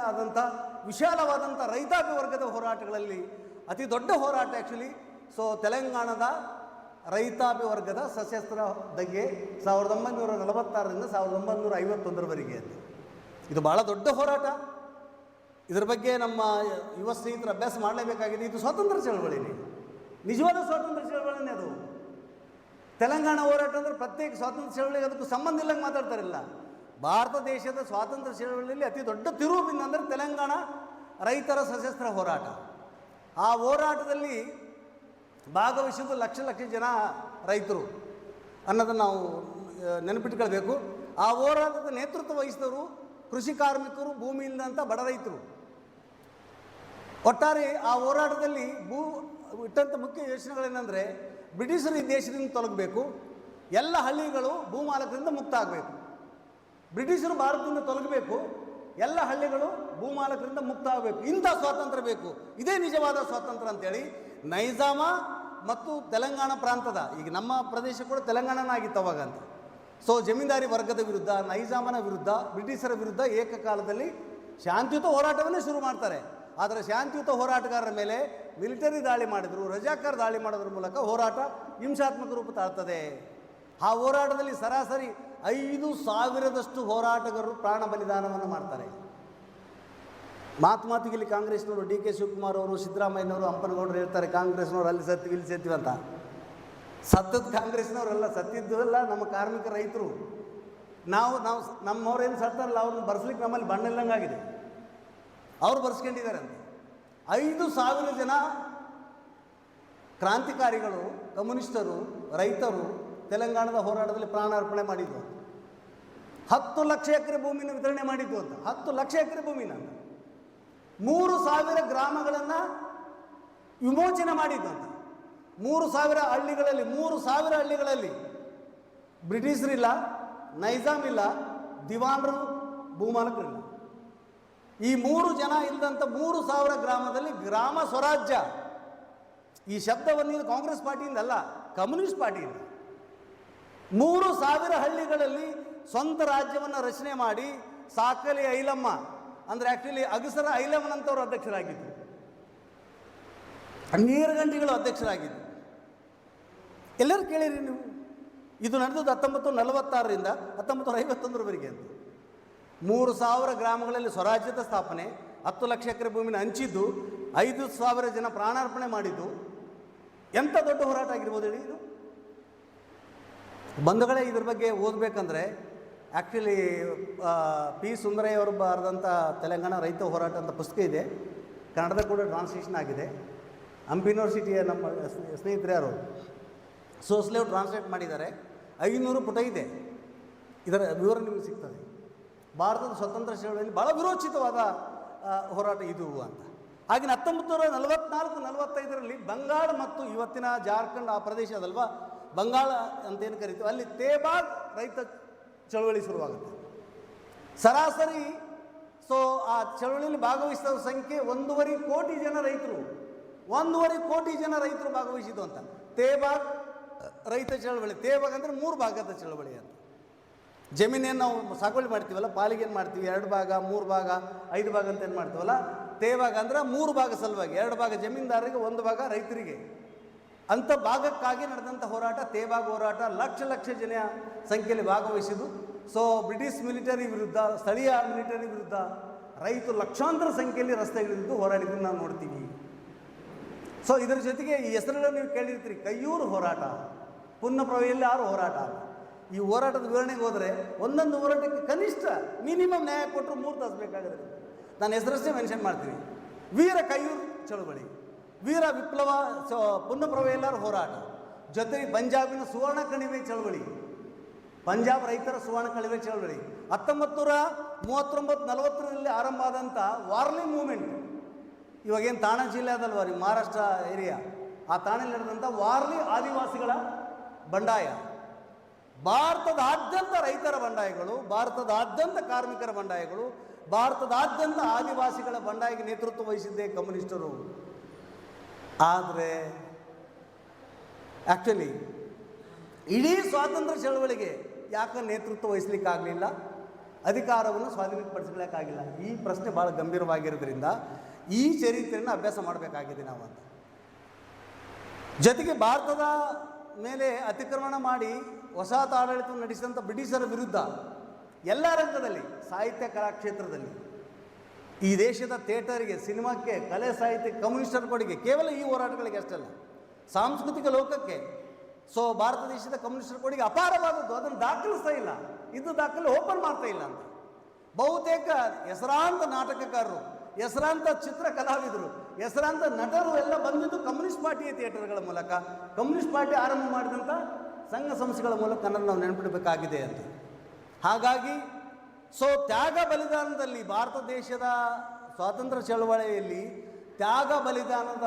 ಆದಂಥ ವಿಶಾಲವಾದಂಥ ರೈತಾಪಿ ವರ್ಗದ ಹೋರಾಟಗಳಲ್ಲಿ ಅತಿ ದೊಡ್ಡ ಹೋರಾಟ ಆ್ಯಕ್ಚುಲಿ ತೆಲಂಗಾಣದ ರೈತಾಪಿ ವರ್ಗದ ಸಶಸ್ತ್ರ ದಂಗೆ 1946ರಿಂದ 1951ರವರೆಗೆ ಅಂತ. ಇದು ಭಾಳ ದೊಡ್ಡ ಹೋರಾಟ. ಇದರ ಬಗ್ಗೆ ನಮ್ಮ ಯುವ ಸ್ನೇಹಿತರು ಅಭ್ಯಾಸ ಮಾಡಲೇಬೇಕಾಗಿದೆ. ಇದು ಸ್ವಾತಂತ್ರ್ಯ ಚಳವಳಿನೇ, ನಿಜವಾದ ಸ್ವಾತಂತ್ರ್ಯ ಚಳವಳಿನೇ ಅದು. ತೆಲಂಗಾಣ ಹೋರಾಟ ಅಂದರೆ ಪ್ರತ್ಯೇಕ ಸ್ವಾತಂತ್ರ್ಯ ಚಳವಳಿಗೆ ಅದಕ್ಕೂ ಸಂಬಂಧ ಇಲ್ಲಂಗೆ ಮಾತಾಡ್ತಾರಿಲ್ಲ. ಭಾರತ ದೇಶದ ಸ್ವಾತಂತ್ರ್ಯ ಚಳವಳಿಯಲ್ಲಿ ಅತಿ ದೊಡ್ಡ ತಿರುವು ಬಿಂದು ಅಂದರೆ ತೆಲಂಗಾಣ ರೈತರ ಸಶಸ್ತ್ರ ಹೋರಾಟ. ಆ ಹೋರಾಟದಲ್ಲಿ ಭಾಗವಹಿಸಿದ್ದು ಲಕ್ಷ ಜನ ರೈತರು ಅನ್ನೋದನ್ನು ನಾವು ನೆನಪಿಟ್ಕೊಳ್ಬೇಕು. ಆ ಹೋರಾಟದ ನೇತೃತ್ವ ವಹಿಸಿದವರು ಕೃಷಿ ಕಾರ್ಮಿಕರು, ಭೂಮಿ ಇಲ್ಲದಂಥ ಬಡ ರೈತರು. ಒಟ್ಟಾರೆ ಆ ಹೋರಾಟದಲ್ಲಿ ಇಟ್ಟಂಥ ಮುಖ್ಯ ಯೋಚನೆಗಳೇನೆಂದರೆ, ಬ್ರಿಟಿಷರು ಈ ದೇಶದಿಂದ ತೊಲಗಬೇಕು, ಎಲ್ಲ ಹಳ್ಳಿಗಳು ಭೂಮಾಲಕರಿಂದ ಮುಕ್ತ ಆಗಬೇಕು. ಬ್ರಿಟಿಷರು ಭಾರತದಿಂದ ತೊಲಗಬೇಕು, ಎಲ್ಲ ಹಳ್ಳಿಗಳು ಭೂಮಾಲಕರಿಂದ ಮುಕ್ತ ಆಗಬೇಕು. ಇಂಥ ಸ್ವಾತಂತ್ರ್ಯ ಬೇಕು, ಇದೇ ನಿಜವಾದ ಸ್ವಾತಂತ್ರ್ಯ ಅಂತೇಳಿ ನೈಜಾಮ ಮತ್ತು ತೆಲಂಗಾಣ ಪ್ರಾಂತದ, ಈಗ ನಮ್ಮ ಪ್ರದೇಶ ಕೂಡ ತೆಲಂಗಾಣನ ಆಗಿತ್ತು ಅವಾಗ ಅಂತ. ಜಮೀನ್ದಾರಿ ವರ್ಗದ ವಿರುದ್ಧ, ನೈಜಾಮನ ವಿರುದ್ಧ, ಬ್ರಿಟಿಷರ ವಿರುದ್ಧ ಏಕಕಾಲದಲ್ಲಿ ಶಾಂತಿಯುತ ಹೋರಾಟವನ್ನೇ ಶುರು ಮಾಡ್ತಾರೆ. ಆದರೆ ಶಾಂತಿಯುತ ಹೋರಾಟಗಾರರ ಮೇಲೆ ಮಿಲಿಟರಿ ದಾಳಿ ಮಾಡಿದರು, ರಜಾಕರ್ ದಾಳಿ ಮಾಡೋದ್ರ ಮೂಲಕ ಹೋರಾಟ ಹಿಂಸಾತ್ಮಕ ರೂಪ ತಾಳ್ತದೆ. ಆ ಹೋರಾಟದಲ್ಲಿ ಸರಾಸರಿ 5,000ದಷ್ಟು ಹೋರಾಟಗಾರರು ಪ್ರಾಣ ಬಲಿದಾನವನ್ನು ಮಾಡ್ತಾರೆ. ಮಾತಿಗೆ ಇಲ್ಲಿ ಕಾಂಗ್ರೆಸ್ನವರು ಡಿ ಕೆ ಶಿವಕುಮಾರ್ ಅವರು, ಸಿದ್ದರಾಮಯ್ಯನವರು, ಹಂಪನಗೌಡರು ಹೇಳ್ತಾರೆ ಕಾಂಗ್ರೆಸ್ನವರು ಅಲ್ಲಿ ಸತ್ತೀವಿ ಇಲ್ಲಿ ಸತ್ತೀವಿ ಅಂತ. ಸತ್ತದ ಕಾಂಗ್ರೆಸ್ನವರೆಲ್ಲ, ಸತ್ತಿದ್ದು ಎಲ್ಲ ನಮ್ಮ ಕಾರ್ಮಿಕ ರೈತರು. ನಾವು ನಮ್ಮವ್ರೇನು ಸತ್ತಾರಲ್ಲ ಅವ್ರನ್ನ ಬರ್ಸ್ಲಿಕ್ಕೆ ನಮ್ಮಲ್ಲಿ ಬಣ್ಣ ಇಲ್ಲಂಗಾಗಿದೆ. ಅವ್ರು ಬರ್ಸ್ಕೊಂಡಿದ್ದಾರೆ ಅಂತ. 5,000 ಜನ ಕ್ರಾಂತಿಕಾರಿಗಳು, ಕಮ್ಯುನಿಸ್ಟರು, ರೈತರು ತೆಲಂಗಾಣದ ಹೋರಾಟದಲ್ಲಿ ಪ್ರಾಣಾರ್ಪಣೆ ಮಾಡಿದ್ದು. 10 ಲಕ್ಷ ಎಕರೆ ಭೂಮಿನ ವಿತರಣೆ ಮಾಡಿದ್ದು ಅಂತ. 10 ಲಕ್ಷ ಎಕರೆ ಭೂಮಿನ 3,000 ಗ್ರಾಮಗಳನ್ನು ವಿಮೋಚನೆ ಮಾಡಿದ್ದು ಅಂತ. 3,000 ಹಳ್ಳಿಗಳಲ್ಲಿ 3,000 ಹಳ್ಳಿಗಳಲ್ಲಿ ಬ್ರಿಟಿಷರಿಲ್ಲ, ನೈಜಾಮ್ ಇಲ್ಲ, ದಿವಾನರು, ಭೂಮಾಲಕರಿಲ್ಲ. ಈ 3 ಜನ ಇಲ್ಲದಂಥ 3,000 ಗ್ರಾಮದಲ್ಲಿ ಗ್ರಾಮ ಸ್ವರಾಜ್ಯ, ಈ ಶಬ್ದವನ್ನು ಇದು ಕಾಂಗ್ರೆಸ್ ಪಾರ್ಟಿಯಿಂದ ಅಲ್ಲ, ಕಮ್ಯುನಿಸ್ಟ್ ಪಾರ್ಟಿಯಿಂದ. 3,000 ಹಳ್ಳಿಗಳಲ್ಲಿ ಸ್ವಂತ ರಾಜ್ಯವನ್ನು ರಚನೆ ಮಾಡಿ ಸಾಕಲಿ ಐಲಮ್ಮ ಅಂದರೆ ಆ್ಯಕ್ಚುಲಿ ಅಗಸರ ಐಲಮ್ಮನಂತವರು ಅಧ್ಯಕ್ಷರಾಗಿದ್ದರು, ನೀರ್ಗಂಟಿಗಳು ಅಧ್ಯಕ್ಷರಾಗಿದ್ದರು. ಎಲ್ಲರೂ ಕೇಳಿರಿ ನೀವು. ಇದು ನಡೆದದ್ದು 1946ರಿಂದ 1951ರವರೆಗೆ ಅಂತ. 3,000 ಗ್ರಾಮಗಳಲ್ಲಿ ಸ್ವರಾಜ್ಯದ ಸ್ಥಾಪನೆ, 10 ಲಕ್ಷ ಎಕರೆ ಭೂಮಿನ ಹಂಚಿದ್ದು, 5,000 ಜನ ಪ್ರಾಣಾರ್ಪಣೆ ಮಾಡಿದ್ದು. ಎಂಥ ದೊಡ್ಡ ಹೋರಾಟ ಆಗಿರ್ಬೋದು ಹೇಳಿ ಇದು. ಬಂಧುಗಳೇ, ಇದ್ರ ಬಗ್ಗೆ ಓದಬೇಕಂದ್ರೆ ಆ್ಯಕ್ಚುಲಿ ಪಿ ಸುಂದರಯ್ಯ ಅವರು ಬರೆದಂಥ ತೆಲಂಗಾಣ ರೈತ ಹೋರಾಟ ಅಂತ ಪುಸ್ತಕ ಇದೆ, ಕನ್ನಡದ ಕೂಡ ಟ್ರಾನ್ಸ್ಲೇಷನ್ ಆಗಿದೆ. ಹಂಪಿ ಯೂನಿವರ್ಸಿಟಿಯ ನಮ್ಮ ಸ್ನೇಹಿತರು ಯಾರು ಸೋಸ್ಲೇವ್ ಟ್ರಾನ್ಸ್ಲೇಟ್ ಮಾಡಿದ್ದಾರೆ. 500 ಪುಟ ಇದೆ. ಇದರ ವಿವರ ನಿಮಗೆ ಸಿಗ್ತದೆ. ಭಾರತದ ಸ್ವತಂತ್ರ ಚಳವಳಿಯಲ್ಲಿ ಭಾಳ ವಿರೋಚಿತವಾದ ಹೋರಾಟ ಇದು ಅಂತ. ಹಾಗೆ 1944-45ರಲ್ಲಿ ಬಂಗಾಳ ಮತ್ತು ಇವತ್ತಿನ ಜಾರ್ಖಂಡ್ ಆ ಪ್ರದೇಶ ಅದಲ್ವಾ, ಬಂಗಾಳ ಅಂತೇನು ಕರಿತೀವಿ, ಅಲ್ಲಿ ತೇಬಾಗ್ ರೈತ ಚಳವಳಿ ಶುರುವಾಗುತ್ತೆ. ಸರಾಸರಿ ಆ ಚಳವಳಿಯಲ್ಲಿ ಭಾಗವಹಿಸಿದ ಸಂಖ್ಯೆ 1.5 ಕೋಟಿ ಜನ ರೈತರು, 1.5 ಕೋಟಿ ಜನ ರೈತರು ಭಾಗವಹಿಸಿದ್ದು ಅಂತ. ತೇಬಾಗ್ ರೈತ ಚಳವಳಿ, ತೇಬಾಗ್ ಅಂದರೆ 3 ಭಾಗದ ಚಳವಳಿ ಅಂತ. ಜಮೀನೇನು ನಾವು ಸಾಗುವಳಿ ಮಾಡ್ತೀವಲ್ಲ, ಪಾಲಿಗೇನು ಮಾಡ್ತೀವಿ, 2 ಭಾಗ, 3 ಭಾಗ, 5 ಭಾಗ ಅಂತ ಏನು ಮಾಡ್ತೀವಲ್ಲ, ತೇಬಾಗ ಅಂದರೆ 3 ಭಾಗ ಸಲುವಾಗಿ, 2 ಭಾಗ ಜಮೀನ್ದಾರರಿಗೆ, 1 ಭಾಗ ರೈತರಿಗೆ ಅಂಥ ಭಾಗಕ್ಕಾಗಿ ನಡೆದಂಥ ಹೋರಾಟ ತೇಬಾಗ್ ಹೋರಾಟ. ಲಕ್ಷ ಜನ ಸಂಖ್ಯೆಯಲ್ಲಿ ಭಾಗವಹಿಸಿದ್ದು. ಬ್ರಿಟಿಷ್ ಮಿಲಿಟರಿ ವಿರುದ್ಧ, ಸ್ಥಳೀಯ ಮಿಲಿಟರಿ ವಿರುದ್ಧ ರೈತರು ಲಕ್ಷಾಂತರ ಸಂಖ್ಯೆಯಲ್ಲಿ ರಸ್ತೆಗಳಿದ್ದು ಹೋರಾಡಿದ್ದನ್ನು ನಾವು ನೋಡ್ತೀವಿ. ಇದರ ಜೊತೆಗೆ ಈ ಹೆಸರುಗಳನ್ನು ನೀವು ಕೇಳಿರ್ತೀರಿ, ಕಯ್ಯೂರು ಹೋರಾಟ, ಪುನ್ನಪ್ರವೆಯಲ್ಲಿ 6 ಹೋರಾಟ. ಈ ಹೋರಾಟದ ವಿವರಣೆಗೆ ಹೋದರೆ ಒಂದೊಂದು ಹೋರಾಟಕ್ಕೆ ಕನಿಷ್ಠ ಮಿನಿಮಮ್ ನ್ಯಾಯ ಕೊಟ್ಟರು 3 ತಾಸು ಬೇಕಾಗುತ್ತೆ. ನಾನು ಹೆಸರಷ್ಟೇ ಮೆನ್ಷನ್ ಮಾಡ್ತೀನಿ. ವೀರ ಕಯ್ಯೂರ್ ಚಳುವಳಿ, ವೀರ ವಿಪ್ಲವ ಪುನ್ನಪ್ರವೇಲರ್ ಹೋರಾಟ, ಜೊತೆಗೆ ಪಂಜಾಬಿನ ಸುವರ್ಣ ಕಣಿವೆ ಚಳವಳಿ, ಪಂಜಾಬ್ ರೈತರ ಸುವರ್ಣ ಕಣಿವೆ ಚಳವಳಿ, 1939-40ರಲ್ಲಿ ಆರಂಭ ಆದಂಥ ವಾರ್ಲಿ ಮೂವ್ಮೆಂಟ್, ಇವಾಗೇನು ತಾಣ ಜಿಲ್ಲೆ ಅದಲ್ವ ರೀ ಮಹಾರಾಷ್ಟ್ರ ಏರಿಯಾ, ಆ ತಾಣಲ್ಲಿ ನಡೆದಂಥ ವಾರ್ಲಿ ಆದಿವಾಸಿಗಳ ಬಂಡಾಯ, ಭಾರತದಾದ್ಯಂತ ರೈತರ ಬಂಡಾಯಗಳು, ಭಾರತದಾದ್ಯಂತ ಕಾರ್ಮಿಕರ ಬಂಡಾಯಗಳು, ಭಾರತದಾದ್ಯಂತ ಆದಿವಾಸಿಗಳ ಬಂಡಾಯಕ್ಕೆ ನೇತೃತ್ವ ವಹಿಸಿದ್ದೇ ಕಮ್ಯುನಿಸ್ಟರು. ಆದರೆ ಆ್ಯಕ್ಚುಲಿ ಇಡೀ ಸ್ವಾತಂತ್ರ್ಯ ಚಳವಳಿಗೆ ಯಾಕೆ ನೇತೃತ್ವ ವಹಿಸ್ಲಿಕ್ಕಾಗಲಿಲ್ಲ, ಅಧಿಕಾರವನ್ನು ಸ್ವಾಧೀನಪಡಿಸ್ಕೊಳ್ಳೋಕ್ಕಾಗಿಲ್ಲ? ಈ ಪ್ರಶ್ನೆ ಭಾಳ ಗಂಭೀರವಾಗಿರೋದ್ರಿಂದ ಈ ಚರಿತ್ರೆಯನ್ನು ಅಭ್ಯಾಸ ಮಾಡಬೇಕಾಗಿದೆ ನಾವು ಅಂತ. ಜೊತೆಗೆ ಭಾರತದ ಮೇಲೆ ಅತಿಕ್ರಮಣ ಮಾಡಿ ವಸಾಹತು ಆಡಳಿತ ನಡೆಸಿದಂಥ ಬ್ರಿಟಿಷರ ವಿರುದ್ಧ ಎಲ್ಲ ರಂಗದಲ್ಲಿ, ಸಾಹಿತ್ಯ ಕಲಾ ಕ್ಷೇತ್ರದಲ್ಲಿ, ಈ ದೇಶದ ಥಿಯೇಟರಿಗೆ, ಸಿನಿಮಾಕ್ಕೆ, ಕಲೆ ಸಾಹಿತ್ಯಕ್ಕೆ ಕಮ್ಯುನಿಸ್ಟರ ಕೊಡುಗೆ ಕೇವಲ ಈ ಹೋರಾಟಗಳಿಗೆ ಅಷ್ಟಲ್ಲ, ಸಾಂಸ್ಕೃತಿಕ ಲೋಕಕ್ಕೆ ಭಾರತ ದೇಶದ ಕಮ್ಯುನಿಸ್ಟರ ಕೊಡುಗೆ ಅಪಾರವಾದದ್ದು. ಅದನ್ನು ದಾಖಲಿಸ್ತಾ ಇಲ್ಲ, ಇದು ದಾಖಲೆ ಓಪನ್ ಮಾಡ್ತಾ ಇಲ್ಲ ಅಂತ. ಬಹುತೇಕ ಹೆಸರಾಂತ ನಾಟಕಕಾರರು, ಹೆಸರಾಂತ ಚಿತ್ರ ಕಲಾವಿದರು, ಹೆಸರಾಂತ ನಟರು ಎಲ್ಲ ಬಂದಿದ್ದು ಕಮ್ಯುನಿಸ್ಟ್ ಪಾರ್ಟಿಯ ಥಿಯೇಟರ್ಗಳ ಮೂಲಕ, ಕಮ್ಯುನಿಸ್ಟ್ ಪಾರ್ಟಿ ಆರಂಭ ಮಾಡಿದಂಥ ಸಂಘ ಸಂಸ್ಥೆಗಳ ಮೂಲಕ ಅನ್ನೋದು ನಾವು ನೆನಪಿಡಬೇಕಾಗಿದೆ ಅಂತ. ಹಾಗಾಗಿ ತ್ಯಾಗ ಬಲಿದಾನದಲ್ಲಿ, ಭಾರತ ದೇಶದ ಸ್ವಾತಂತ್ರ್ಯ ಚಳವಳಿಯಲ್ಲಿ ತ್ಯಾಗ ಬಲಿದಾನದ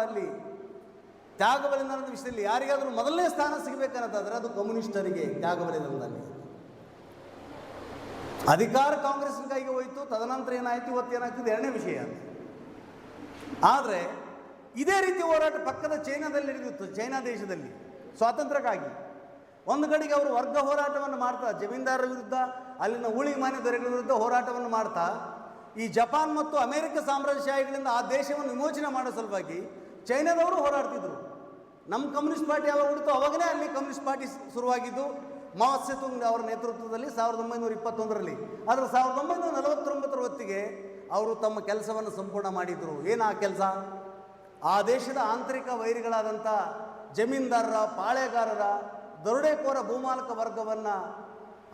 ವಿಷಯದಲ್ಲಿ ಯಾರಿಗಾದರೂ ಮೊದಲನೇ ಸ್ಥಾನ ಸಿಗಬೇಕನ್ನೋದಾದರೆ ಅದು ಕಮ್ಯುನಿಸ್ಟರಿಗೆ. ತ್ಯಾಗ ಬಲಿದಾನದಲ್ಲಿ ಅಧಿಕಾರ ಕಾಂಗ್ರೆಸ್ನ ಕೈಗೆ ಹೋಯಿತು, ತದನಂತರ ಏನಾಯಿತು, ಇವತ್ತೇನಾಗ್ತಿದೆ ಎರಡನೇ ವಿಷಯ. ಆದರೆ ಇದೇ ರೀತಿ ಹೋರಾಟ ಪಕ್ಕದ ಚೈನಾದಲ್ಲಿ ನಡೆದಿತ್ತು. ಚೈನಾ ದೇಶದಲ್ಲಿ ಸ್ವಾತಂತ್ರ್ಯಕ್ಕಾಗಿ ಒಂದು ಕಡೆಗೆ ಅವರು ವರ್ಗ ಹೋರಾಟವನ್ನು ಮಾಡ್ತಾ, ಜಮೀನ್ದಾರರ ವಿರುದ್ಧ, ಅಲ್ಲಿನ ಊಳಿಮಾನ್ಯ ದೊರೆಗಳ ವಿರುದ್ಧ ಹೋರಾಟವನ್ನು ಮಾಡ್ತಾ, ಈ ಜಪಾನ್ ಮತ್ತು ಅಮೆರಿಕ ಸಾಮ್ರಾಜ್ಯಶಾಹಿಗಳಿಂದ ಆ ದೇಶವನ್ನು ವಿಮೋಚನೆ ಮಾಡೋ ಸಲುವಾಗಿ ಚೈನಾದವರು ಹೋರಾಡ್ತಿದ್ರು. ನಮ್ಮ ಕಮ್ಯುನಿಸ್ಟ್ ಪಾರ್ಟಿ ಯಾವಾಗ ಹುಡ್ತು ಅವಾಗಲೇ ಅಲ್ಲಿ ಕಮ್ಯುನಿಸ್ಟ್ ಪಾರ್ಟಿ ಶುರುವಾಗಿದ್ದು ಮಾವ್ ಸೆತುಂಗ್ ಅವರ ನೇತೃತ್ವದಲ್ಲಿ 1921ರಲ್ಲಿ. ಆದರೆ 1949ರ ಹೊತ್ತಿಗೆ ಅವರು ತಮ್ಮ ಕೆಲಸವನ್ನು ಸಂಪೂರ್ಣ ಮಾಡಿದರು. ಏನು ಆ ಕೆಲಸ? ಆ ದೇಶದ ಆಂತರಿಕ ವೈರಿಗಳಾದಂಥ ಜಮೀನ್ದಾರರ, ಪಾಳೆಗಾರರ, ದರೋಡೆಕೋರ ಭೂಮಾಲಕ ವರ್ಗವನ್ನು,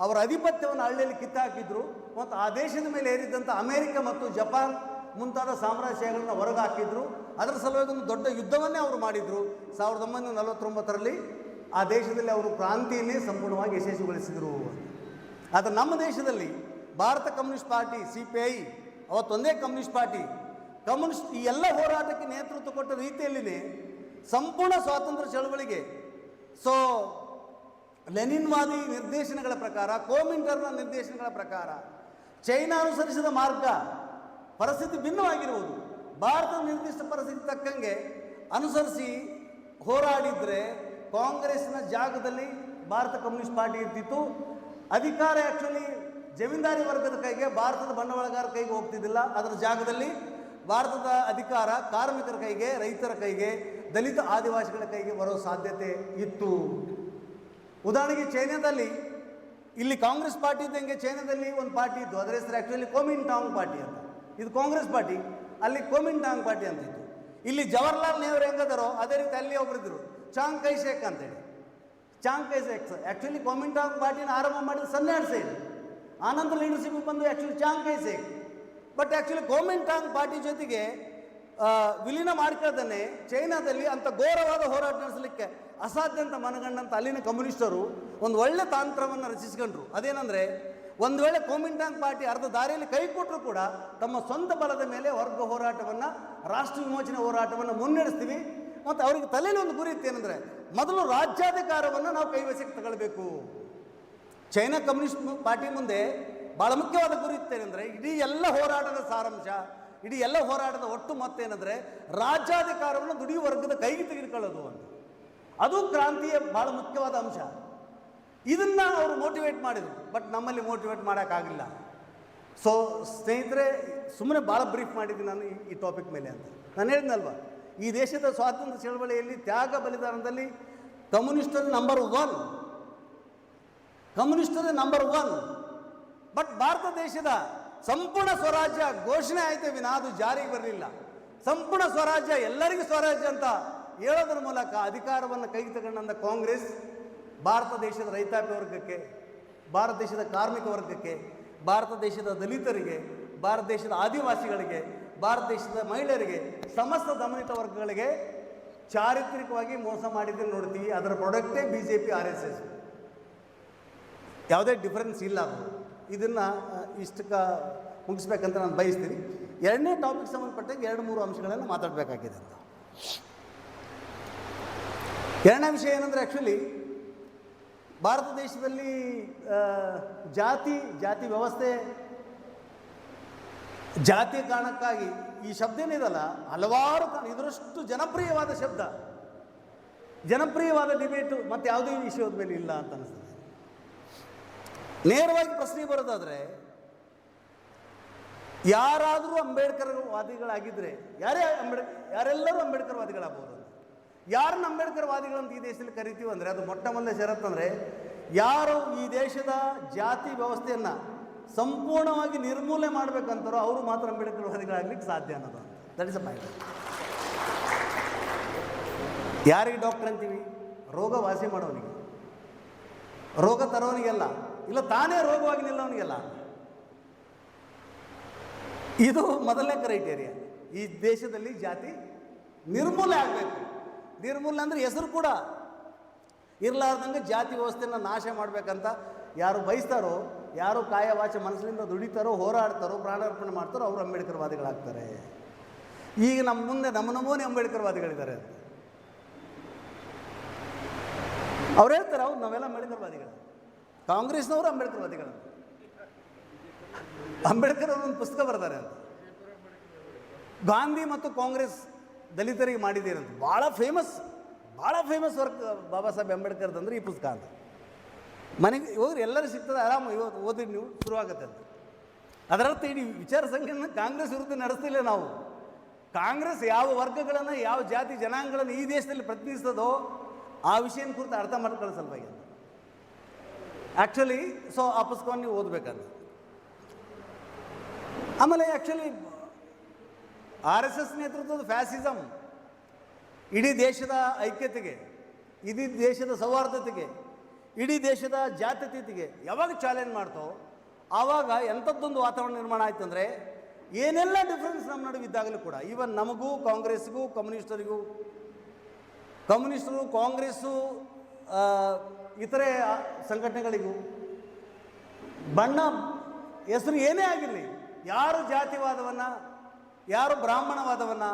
ಅವರ ಅಧಿಪತ್ಯವನ್ನು ಹಳ್ಳಿಯಲ್ಲಿ ಕಿತ್ತಾಕಿದ್ರು. ಮತ್ತು ಆ ದೇಶದ ಮೇಲೆ ಏರಿದ್ದಂಥ ಅಮೇರಿಕ ಮತ್ತು ಜಪಾನ್ ಮುಂತಾದ ಸಾಮ್ರಾಜ್ಯಗಳನ್ನು ಹೊರಗೆ ಹಾಕಿದ್ರು. ಅದರ ಸಲುವಾಗಿ ಒಂದು ದೊಡ್ಡ ಯುದ್ಧವನ್ನೇ ಅವರು ಮಾಡಿದರು. 1949ರಲ್ಲಿ ಆ ದೇಶದಲ್ಲಿ ಅವರು ಕ್ರಾಂತಿಯನ್ನೇ ಸಂಪೂರ್ಣವಾಗಿ ಯಶಸ್ವಿಗೊಳಿಸಿದರು. ಆದರೆ ನಮ್ಮ ದೇಶದಲ್ಲಿ ಭಾರತ ಕಮ್ಯುನಿಸ್ಟ್ ಪಾರ್ಟಿ, CPI, ಅವತ್ತೊಂದೇ ಕಮ್ಯುನಿಸ್ಟ್ ಪಾರ್ಟಿ, ಈ ಎಲ್ಲ ಹೋರಾಟಕ್ಕೆ ನೇತೃತ್ವ ಕೊಟ್ಟ ರೀತಿಯಲ್ಲಿನೇ ಸಂಪೂರ್ಣ ಸ್ವಾತಂತ್ರ್ಯ ಚಳವಳಿಗೆ ಲೆನಿನ್ವಾದಿ ನಿರ್ದೇಶನಗಳ ಪ್ರಕಾರ, ಕೋಮಿಂಟರ್ನ ನಿರ್ದೇಶನಗಳ ಪ್ರಕಾರ ಚೈನಾ ಅನುಸರಿಸಿದ ಮಾರ್ಗ ಪರಿಸ್ಥಿತಿ ಭಿನ್ನವಾಗಿರುವುದು. ಭಾರತದ ನಿರ್ದಿಷ್ಟ ಪರಿಸ್ಥಿತಿ ತಕ್ಕಂಗೆ ಅನುಸರಿಸಿ ಹೋರಾಡಿದರೆ ಕಾಂಗ್ರೆಸ್ನ ಜಾಗದಲ್ಲಿ ಭಾರತ ಕಮ್ಯುನಿಸ್ಟ್ ಪಾರ್ಟಿ ಇರ್ತಿತ್ತು. ಅಧಿಕಾರ ಆ್ಯಕ್ಚುಲಿ ಜಮೀನ್ದಾರಿ ವರ್ಗದ ಕೈಗೆ, ಭಾರತದ ಬಂಡವಾಳಗಾರ ಕೈಗೆ ಹೋಗ್ತಿದ್ದಿಲ್ಲ. ಅದರ ಜಾಗದಲ್ಲಿ ಭಾರತದ ಅಧಿಕಾರ ಕಾರ್ಮಿಕರ ಕೈಗೆ, ರೈತರ ಕೈಗೆ, ದಲಿತ ಆದಿವಾಸಿಗಳ ಕೈಗೆ ಬರೋ ಸಾಧ್ಯತೆ ಇತ್ತು. ಉದಾಹರಣೆಗೆ ಚೈನಾದಲ್ಲಿ, ಇಲ್ಲಿ ಕಾಂಗ್ರೆಸ್ ಪಾರ್ಟಿ ಇದ್ದಂಗೆ ಚೈನಾದಲ್ಲಿ ಒಂದು ಪಾರ್ಟಿ ಇತ್ತು, ಅದರ ಹೆಸರು ಆ್ಯಕ್ಚುಲಿ ಕೋಮಿಂಟಾಂಗ್ ಪಾರ್ಟಿ ಅಂತ. ಇದು ಕಾಂಗ್ರೆಸ್ ಪಾರ್ಟಿ, ಅಲ್ಲಿ ಕೋಮಿಂಟಾಂಗ್ ಪಾರ್ಟಿ ಅಂತ ಇತ್ತು. ಇಲ್ಲಿ ಜವಾಹರ್ಲಾಲ್ ನೆಹರು ಹೆಂಗದಾರೋ ಅದೇ ರೀತಿ ಅಲ್ಲಿ ಒಬ್ಬರಿದ್ದರು, ಚಾಂಗ್ ಕೈ ಶೇಖ್ ಅಂತೇಳಿ. ಚಾಂಗ್ ಕೈ ಶೇಖ್ ಆ್ಯಕ್ಚುಲಿ ಕೋಮಿಂಟಾಂಗ್ ಪಾರ್ಟಿನ ಆರಂಭ ಮಾಡಿದ ಸನ್ಯಾಡ್ ಸೇನ್, ಆನಂತರ ಲೀಡರ್ಶಿಪ್ ಬಂದು ಆ್ಯಕ್ಚುಲಿ ಚಾಂಗ್ ಕೈ ಶೇಖ್. ಬಟ್ ಆ್ಯಕ್ಚುಲಿ ಕೋಮಿಂಟಾಂಗ್ ಪಾರ್ಟಿ ಜೊತೆಗೆ ವಿಲೀನ ಮಾಡ್ಕೊಳ್ತಾನೆ ಚೈನಾದಲ್ಲಿ ಅಂಥ ಘೋರವಾದ ಹೋರಾಟ ನಡೆಸಲಿಕ್ಕೆ ಅಸಾಧ್ಯ ಅಂತ ಮನಗಂಡಂಥ ಅಲ್ಲಿನ ಕಮ್ಯುನಿಸ್ಟರು ಒಂದು ಒಳ್ಳೆ ತಾಂತ್ರವನ್ನು ರಚಿಸ್ಕೊಂಡ್ರು. ಅದೇನೆಂದರೆ, ಒಂದು ವೇಳೆ ಕೋಮಿಂಟಾಂಗ್ ಪಾರ್ಟಿ ಅರ್ಧ ದಾರಿಯಲ್ಲಿ ಕೈ ಕೊಟ್ಟರು ಕೂಡ ತಮ್ಮ ಸ್ವಂತ ಬಲದ ಮೇಲೆ ವರ್ಗ ಹೋರಾಟವನ್ನು, ರಾಷ್ಟ್ರ ವಿಮೋಚನೆ ಹೋರಾಟವನ್ನು ಮುನ್ನಡೆಸ್ತೀವಿ. ಮತ್ತು ಅವರಿಗೆ ತಲೆಯಲ್ಲಿ ಒಂದು ಗುರಿ ಇತ್ತೇನೆಂದರೆ, ಮೊದಲು ರಾಜ್ಯಾಧಿಕಾರವನ್ನು ನಾವು ಕೈವಶಕ್ಕೆ ತಗೊಳ್ಬೇಕು. ಚೈನಾ ಕಮ್ಯುನಿಸ್ಟ್ ಪಾರ್ಟಿ ಮುಂದೆ ಭಾಳ ಮುಖ್ಯವಾದ ಗುರಿ ಇತ್ತೇನೆಂದರೆ, ಇಡೀ ಎಲ್ಲ ಹೋರಾಟದ ಸಾರಾಂಶ, ಇಡೀ ಎಲ್ಲ ಹೋರಾಟದ ಒಟ್ಟು ಮತ್ತೇನೆಂದರೆ ರಾಜ್ಯಾಧಿಕಾರವನ್ನು ದುಡಿಯುವ ವರ್ಗದ ಕೈಗೆ ತೆಗೆದುಕೊಳ್ಳೋದು ಅಂತ. ಅದು ಕ್ರಾಂತಿಯ ಭಾಳ ಮುಖ್ಯವಾದ ಅಂಶ. ಇದನ್ನು ಅವರು ಮೋಟಿವೇಟ್ ಮಾಡಿದರು. ಬಟ್ ನಮ್ಮಲ್ಲಿ ಮೋಟಿವೇಟ್ ಮಾಡೋಕ್ಕಾಗಲಿಲ್ಲ. ಸ್ನೇಹಿತರೆ, ಸುಮ್ಮನೆ ಭಾಳ ಬ್ರೀಫ್ ಮಾಡಿದ್ದೀನಿ ನಾನು ಈ ಟಾಪಿಕ್ ಮೇಲೆ ಅಂತ. ನಾನು ಹೇಳಿದ್ನಲ್ವ, ಈ ದೇಶದ ಸ್ವಾತಂತ್ರ್ಯ ಚಳವಳಿಯಲ್ಲಿ ತ್ಯಾಗ ಬಲಿದಾನದಲ್ಲಿ ಕಮ್ಯುನಿಸ್ಟರು ನಂಬರ್ 1, ಕಮ್ಯುನಿಸ್ಟರೇ ನಂಬರ್ 1. ಬಟ್ ಭಾರತ ದೇಶದ ಸಂಪೂರ್ಣ ಸ್ವರಾಜ್ಯ ಘೋಷಣೆ ಆಯಿತು ವಿನ ಅದು ಜಾರಿಗೆ ಬರಲಿಲ್ಲ. ಸಂಪೂರ್ಣ ಸ್ವರಾಜ್ಯ, ಎಲ್ಲರಿಗೂ ಸ್ವರಾಜ್ಯ ಅಂತ ಹೇಳೋದ್ರ ಮೂಲಕ ಅಧಿಕಾರವನ್ನು ಕೈಗೆ ತಗೊಂಡಂಥ ಕಾಂಗ್ರೆಸ್ ಭಾರತ ದೇಶದ ರೈತಾಪಿ ವರ್ಗಕ್ಕೆ, ಭಾರತ ದೇಶದ ಕಾರ್ಮಿಕ ವರ್ಗಕ್ಕೆ, ಭಾರತ ದೇಶದ ದಲಿತರಿಗೆ, ಭಾರತ ದೇಶದ ಆದಿವಾಸಿಗಳಿಗೆ, ಭಾರತ ದೇಶದ ಮಹಿಳೆಯರಿಗೆ, ಸಮಸ್ತ ದಮನಿತ ವರ್ಗಗಳಿಗೆ ಚಾರಿತ್ರಿಕವಾಗಿ ಮೋಸ ಮಾಡಿದ್ದನ್ನು ನೋಡ್ತೀವಿ. ಅದರ ಪ್ರಾಡಕ್ಟೇ BJP RSS. ಯಾವುದೇ ಡಿಫರೆನ್ಸ್ ಇಲ್ಲ. ಅದು ಇದನ್ನು ಇಷ್ಟಕ್ಕೆ ಮುಗಿಸ್ಬೇಕಂತ ನಾನು ಬಯಸ್ತೀನಿ. ಎರಡನೇ ಟಾಪಿಕ್ ಸಂಬಂಧಪಟ್ಟಂಗೆ 2-3 ಅಂಶಗಳನ್ನು ಮಾತಾಡಬೇಕಾಗಿದೆ ಅಂತ. ಎರಡನೇ ವಿಷಯ ಏನಂದರೆ, ಆ್ಯಕ್ಚುಲಿ ಭಾರತ ದೇಶದಲ್ಲಿ ಜಾತಿ ವ್ಯವಸ್ಥೆ, ಜಾತಿಯ ಕಾರಣಕ್ಕಾಗಿ ಈ ಶಬ್ದ ಏನಿದಲ್ಲ, ಹಲವಾರು ಇದರಷ್ಟು ಜನಪ್ರಿಯವಾದ ಶಬ್ದ, ಜನಪ್ರಿಯವಾದ ಡಿಬೇಟು ಮತ್ತು ಯಾವುದೇ ವಿಷಯದ ಮೇಲೆ ಇಲ್ಲ ಅಂತ ಅನಿಸ್ತದೆ. ನೇರವಾಗಿ ಪ್ರಶ್ನೆ ಬರೋದಾದರೆ, ಯಾರಾದರೂ ಅಂಬೇಡ್ಕರ್ ವಾದಿಗಳಾಗಿದ್ದರೆ, ಯಾರೆಲ್ಲರೂ ಅಂಬೇಡ್ಕರ್ ವಾದಿಗಳಾಗ್ಬೋದು. ಯಾರನ್ನ ಅಂಬೇಡ್ಕರ್ ವಾದಿಗಳಂತ ಈ ದೇಶದಲ್ಲಿ ಕರಿತೀವಿ ಅಂದರೆ, ಅದು ಮೊಟ್ಟ ಮೊದಲ ಷರತ್ತಂದರೆ, ಯಾರು ಈ ದೇಶದ ಜಾತಿ ವ್ಯವಸ್ಥೆಯನ್ನು ಸಂಪೂರ್ಣವಾಗಿ ನಿರ್ಮೂಲನೆ ಮಾಡಬೇಕಂತಾರೋ ಅವರು ಮಾತ್ರ ಅಂಬೇಡ್ಕರ್ ವಾದಿಗಳಾಗ್ಲಿಕ್ಕೆ ಸಾಧ್ಯ ಅನ್ನೋದು. That is a point. ಯಾರಿಗೆ ಡಾಕ್ಟರ್ ಅಂತೀವಿ? ರೋಗ ವಾಸಿ ಮಾಡೋನಿಗೆ, ರೋಗ ತರೋನಿಗೆಲ್ಲ, ಇಲ್ಲ ತಾನೇ ರೋಗವಾಗಿ ನಿಲ್ಲವನಿಗೆಲ್ಲ. ಇದು ಮೊದಲನೇ ಕ್ರೈಟೇರಿಯಾ. ಈ ದೇಶದಲ್ಲಿ ಜಾತಿ ನಿರ್ಮೂಲನೆ ಆಗಬೇಕು. ನಿರ್ಮೂಲನೆ ಅಂದರೆ ಹೆಸರು ಕೂಡ ಇರಲಾರ್ದಂಗೆ ಜಾತಿ ವ್ಯವಸ್ಥೆಯನ್ನು ನಾಶ ಮಾಡಬೇಕಂತ ಯಾರು ಬಯಸ್ತಾರೋ, ಯಾರು ಕಾಯವಾಚ ಮನಸ್ಸಿನಿಂದ ದುಡಿತಾರೋ, ಹೋರಾಡ್ತಾರೋ, ಪ್ರಾಣಾರ್ಪಣೆ ಮಾಡ್ತಾರೋ ಅವರು ಅಂಬೇಡ್ಕರ್ ವಾದಿಗಳಾಗ್ತಾರೆ. ಈಗ ನಮ್ಮ ಮುಂದೆ ನಮೂನೆ ಅಂಬೇಡ್ಕರ್ ವಾದಿಗಳಿದ್ದಾರೆ ಅಂತ ಅವ್ರು ಹೇಳ್ತಾರೆ. ಹೌದು, ನಾವೆಲ್ಲ ಅಂಬೇಡ್ಕರ್ ವಾದಿಗಳು. ಕಾಂಗ್ರೆಸ್ನವರು ಅಂಬೇಡ್ಕರ್ ವಾದಿಗಳು. ಅಂಬೇಡ್ಕರ್ ಅವರು ಒಂದು ಪುಸ್ತಕ ಬರ್ತಾರೆ ಅಂತ, ಗಾಂಧಿ ಮತ್ತು ಕಾಂಗ್ರೆಸ್ ದಲಿತರಿಗೆ ಮಾಡಿದ್ದೀರಂತ. ಭಾಳ ಫೇಮಸ್ ವರ್ಕ್ ಬಾಬಾ ಸಾಹೇಬ್ ಅಂಬೇಡ್ಕರ್ದು ಅಂದರೆ ಈ ಪುಸ್ತಕ ಅಂತ. ಮನೆಗೆ ಹೋಗ್ರಿ, ಎಲ್ಲರೂ ಸಿಗ್ತದೆ, ಆರಾಮ ಇವತ್ತು ಓದಿ ನೀವು ಶುರುವಾಗುತ್ತೆ ಅಂತ. ಅದರರ್ಥ ಇಡೀ ವಿಚಾರ ಸಂಘಟನೆ ಕಾಂಗ್ರೆಸ್ ವಿರುದ್ಧ ನಡೆಸ್ತಿಲ್ಲ ನಾವು. ಕಾಂಗ್ರೆಸ್ ಯಾವ ವರ್ಗಗಳನ್ನು, ಯಾವ ಜಾತಿ ಜನಾಂಗಗಳನ್ನು ಈ ದೇಶದಲ್ಲಿ ಪ್ರತಿನಿಧಿಸ್ತದೋ ಆ ವಿಷಯನ ಕುರಿತು ಅರ್ಥ ಮಾಡ್ಕೊಳ್ಳೋ ಸಲುವಾಗಿ ಆ್ಯಕ್ಚುಲಿ. ಸೊ ಆ ಪುಸ್ತಕವನ್ನು ನೀವು ಓದಬೇಕಂತ. ಆಮೇಲೆ ಆ್ಯಕ್ಚುಲಿ RSS ನೇತೃತ್ವದ ಫ್ಯಾಸಿಸಮ್ ಇಡೀ ದೇಶದ ಐಕ್ಯತೆಗೆ, ಇಡೀ ದೇಶದ ಸೌಹಾರ್ದತೆಗೆ, ಇಡೀ ದೇಶದ ಜಾತ್ಯತೀತಿಗೆ ಯಾವಾಗ ಚಾಲೆಂಜ್ ಮಾಡ್ತೋ ಆವಾಗ ಎಂಥದ್ದೊಂದು ವಾತಾವರಣ ನಿರ್ಮಾಣ ಆಯ್ತು ಅಂದರೆ, ಏನೆಲ್ಲ ಡಿಫ್ರೆನ್ಸ್ ನಮ್ಮ ನಡುವೆ ಇದ್ದಾಗಲೂ ಕೂಡ, ಈವನ್ ನಮಗೂ ಕಾಂಗ್ರೆಸ್ಗೂ ಕಮ್ಯುನಿಸ್ಟರಿಗೂ, ಕಾಂಗ್ರೆಸ್ಸು ಇತರೆ ಸಂಘಟನೆಗಳಿಗೂ ಬಣ್ಣ ಹೆಸರು ಏನೇ ಆಗಿರಲಿ, ಯಾರು ಜಾತಿವಾದವನ್ನು, ಯಾರು ಬ್ರಾಹ್ಮಣವಾದವನ್ನು,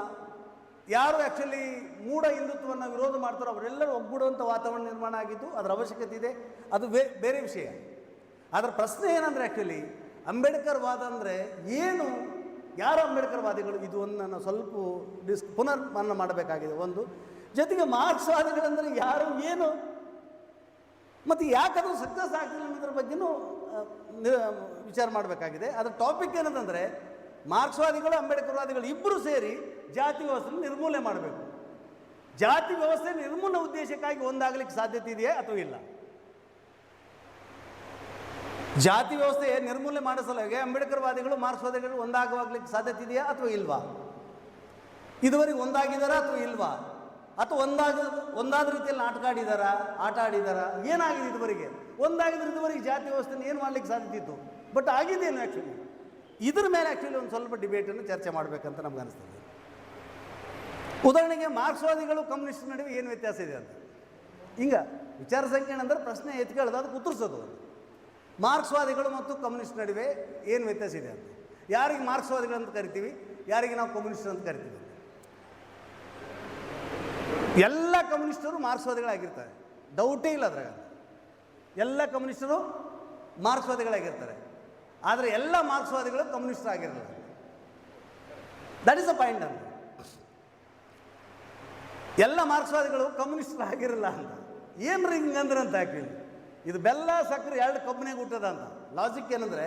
ಯಾರು ಆ್ಯಕ್ಚುಲಿ ಮೂಢ ಹಿಂದುತ್ವವನ್ನು ವಿರೋಧ ಮಾಡ್ತಾರೋ ಅವರೆಲ್ಲರೂ ಒಗ್ಗೂಡುವಂಥ ವಾತಾವರಣ ನಿರ್ಮಾಣ ಆಗಿದ್ದು ಅದರ ಅವಶ್ಯಕತೆ ಇದೆ. ಅದು ಬೇರೆ ವಿಷಯ. ಅದರ ಪ್ರಶ್ನೆ ಏನಂದರೆ, ಆ್ಯಕ್ಚುಲಿ ಅಂಬೇಡ್ಕರ್ ವಾದ ಅಂದರೆ ಏನು, ಯಾರು ಅಂಬೇಡ್ಕರ್ ವಾದಿಗಳು, ಇದು ಒಂದು ನಾನು ಸ್ವಲ್ಪ ಪುನರ್ಮನನ ಮಾಡಬೇಕಾಗಿದೆ. ಒಂದು ಜೊತೆಗೆ ಮಾರ್ಕ್ಸ್ ವಾದಿಗಳಂದರೆ ಯಾರು, ಏನು, ಮತ್ತು ಯಾಕದು ಸಕ್ಸಸ್ ಆಗ್ತಿಲ್ಲ ಅನ್ನೋದ್ರ ಬಗ್ಗೆನೂ ವಿಚಾರ ಮಾಡಬೇಕಾಗಿದೆ. ಅದರ ಟಾಪಿಕ್ ಏನಂತಂದರೆ, ಮಾರ್ಕ್ಸ್ವಾದಿಗಳು ಅಂಬೇಡ್ಕರ್ ವಾದಿಗಳು ಇಬ್ಬರು ಸೇರಿ ಜಾತಿ ವ್ಯವಸ್ಥೆ ನಿರ್ಮೂಲನೆ ಮಾಡಬೇಕು. ಜಾತಿ ವ್ಯವಸ್ಥೆ ನಿರ್ಮೂಲನೆ ಉದ್ದೇಶಕ್ಕಾಗಿ ಒಂದಾಗಲಿಕ್ಕೆ ಸಾಧ್ಯತೆ ಇದೆಯಾ ಅಥವಾ ಇಲ್ಲ? ಜಾತಿ ವ್ಯವಸ್ಥೆ ನಿರ್ಮೂಲನೆ ಮಾಡೋ ಸಲುವಾಗಿ ಅಂಬೇಡ್ಕರ್ ವಾದಿಗಳು ಮಾರ್ಕ್ಸ್ವಾದಿಗಳು ಒಂದಾಗವಾಗ್ಲಿಕ್ಕೆ ಸಾಧ್ಯತೆ ಇದೆಯಾ ಅಥವಾ ಇಲ್ವಾ? ಇದುವರೆಗೆ ಒಂದಾಗಿದ್ದಾರಾ ಅಥವಾ ಇಲ್ವಾ? ಅಥವಾ ಒಂದಾದ ರೀತಿಯಲ್ಲಿ ಆಟ ಆಡಿದಾರಾ? ಏನಾಗಿದೆ ಇದುವರೆಗೆ? ಒಂದಾಗಿದ್ರೆ ಇದುವರೆಗೆ ಜಾತಿ ವ್ಯವಸ್ಥೆನ ಏನು ಮಾಡಲಿಕ್ಕೆ ಸಾಧ್ಯತೆ ಇತ್ತು, ಬಟ್ ಆಗಿದ್ದೇನು ಆ್ಯಕ್ಚುಲಿ? ಇದ್ರ ಮೇಲೆ ಆ್ಯಕ್ಚುಲಿ ಒಂದು ಸ್ವಲ್ಪ ಡಿಬೇಟನ್ನು ಚರ್ಚೆ ಮಾಡಬೇಕಂತ ನಮ್ಗೆ ಅನಿಸ್ತದೆ. ಉದಾಹರಣೆಗೆ ಮಾರ್ಕ್ಸ್ವಾದಿಗಳು ಕಮ್ಯುನಿಸ್ಟ್ ನಡುವೆ ಏನು ವ್ಯತ್ಯಾಸ ಇದೆ ಅಂತ ಹಿಂಗೆ ವಿಚಾರ ಸಂಕಿರಣ ಅಂದರೆ ಪ್ರಶ್ನೆ ಎತ್ಕೊಳ್ಳೋದು, ಅದಕ್ಕೆ ಉತ್ತರಿಸೋದು. ಮಾರ್ಕ್ಸ್ವಾದಿಗಳು ಮತ್ತು ಕಮ್ಯುನಿಸ್ಟ್ ನಡುವೆ ಏನು ವ್ಯತ್ಯಾಸ ಇದೆ ಅಂತ, ಯಾರಿಗೆ ಮಾರ್ಕ್ಸ್ವಾದಿಗಳಂತ ಕರಿತೀವಿ, ಯಾರಿಗೆ ನಾವು ಕಮ್ಯುನಿಸ್ಟ್ ಅಂತ ಕರಿತೀವಿ. ಎಲ್ಲ ಕಮ್ಯುನಿಸ್ಟರು ಮಾರ್ಕ್ಸ್ವಾದಿಗಳಾಗಿರ್ತಾರೆ, ಡೌಟೇ ಇಲ್ಲ ಅದ್ರಾಗ. ಎಲ್ಲ ಕಮ್ಯುನಿಸ್ಟರು ಮಾರ್ಕ್ಸ್ವಾದಿಗಳಾಗಿರ್ತಾರೆ, ಆದರೆ ಎಲ್ಲ ಮಾರ್ಕ್ಸ್ವಾದಿಗಳು ಕಮ್ಯುನಿಸ್ಟರ್ ಆಗಿರಲ್ಲ. ದಟ್ ಈಸ್ ಅ ಪಾಯಿಂಟ್ ಅಂತ. ಎಲ್ಲ ಮಾರ್ಕ್ಸ್ವಾದಿಗಳು ಕಮ್ಯುನಿಸ್ಟರ್ ಆಗಿರಲ್ಲ ಅಂತ ಏನು ಹಿಂಗಂದ್ರೆ ಅಂತ ಆ್ಯಕ್ಚುಲಿ ಇದು ಬೆಲ್ಲ ಸಕ್ಕರೆ ಎರಡು ಕಬ್ಬಿನಾಗ ಹುಟ್ಟದ ಅಂತ ಲಾಜಿಕ್ ಏನಂದರೆ,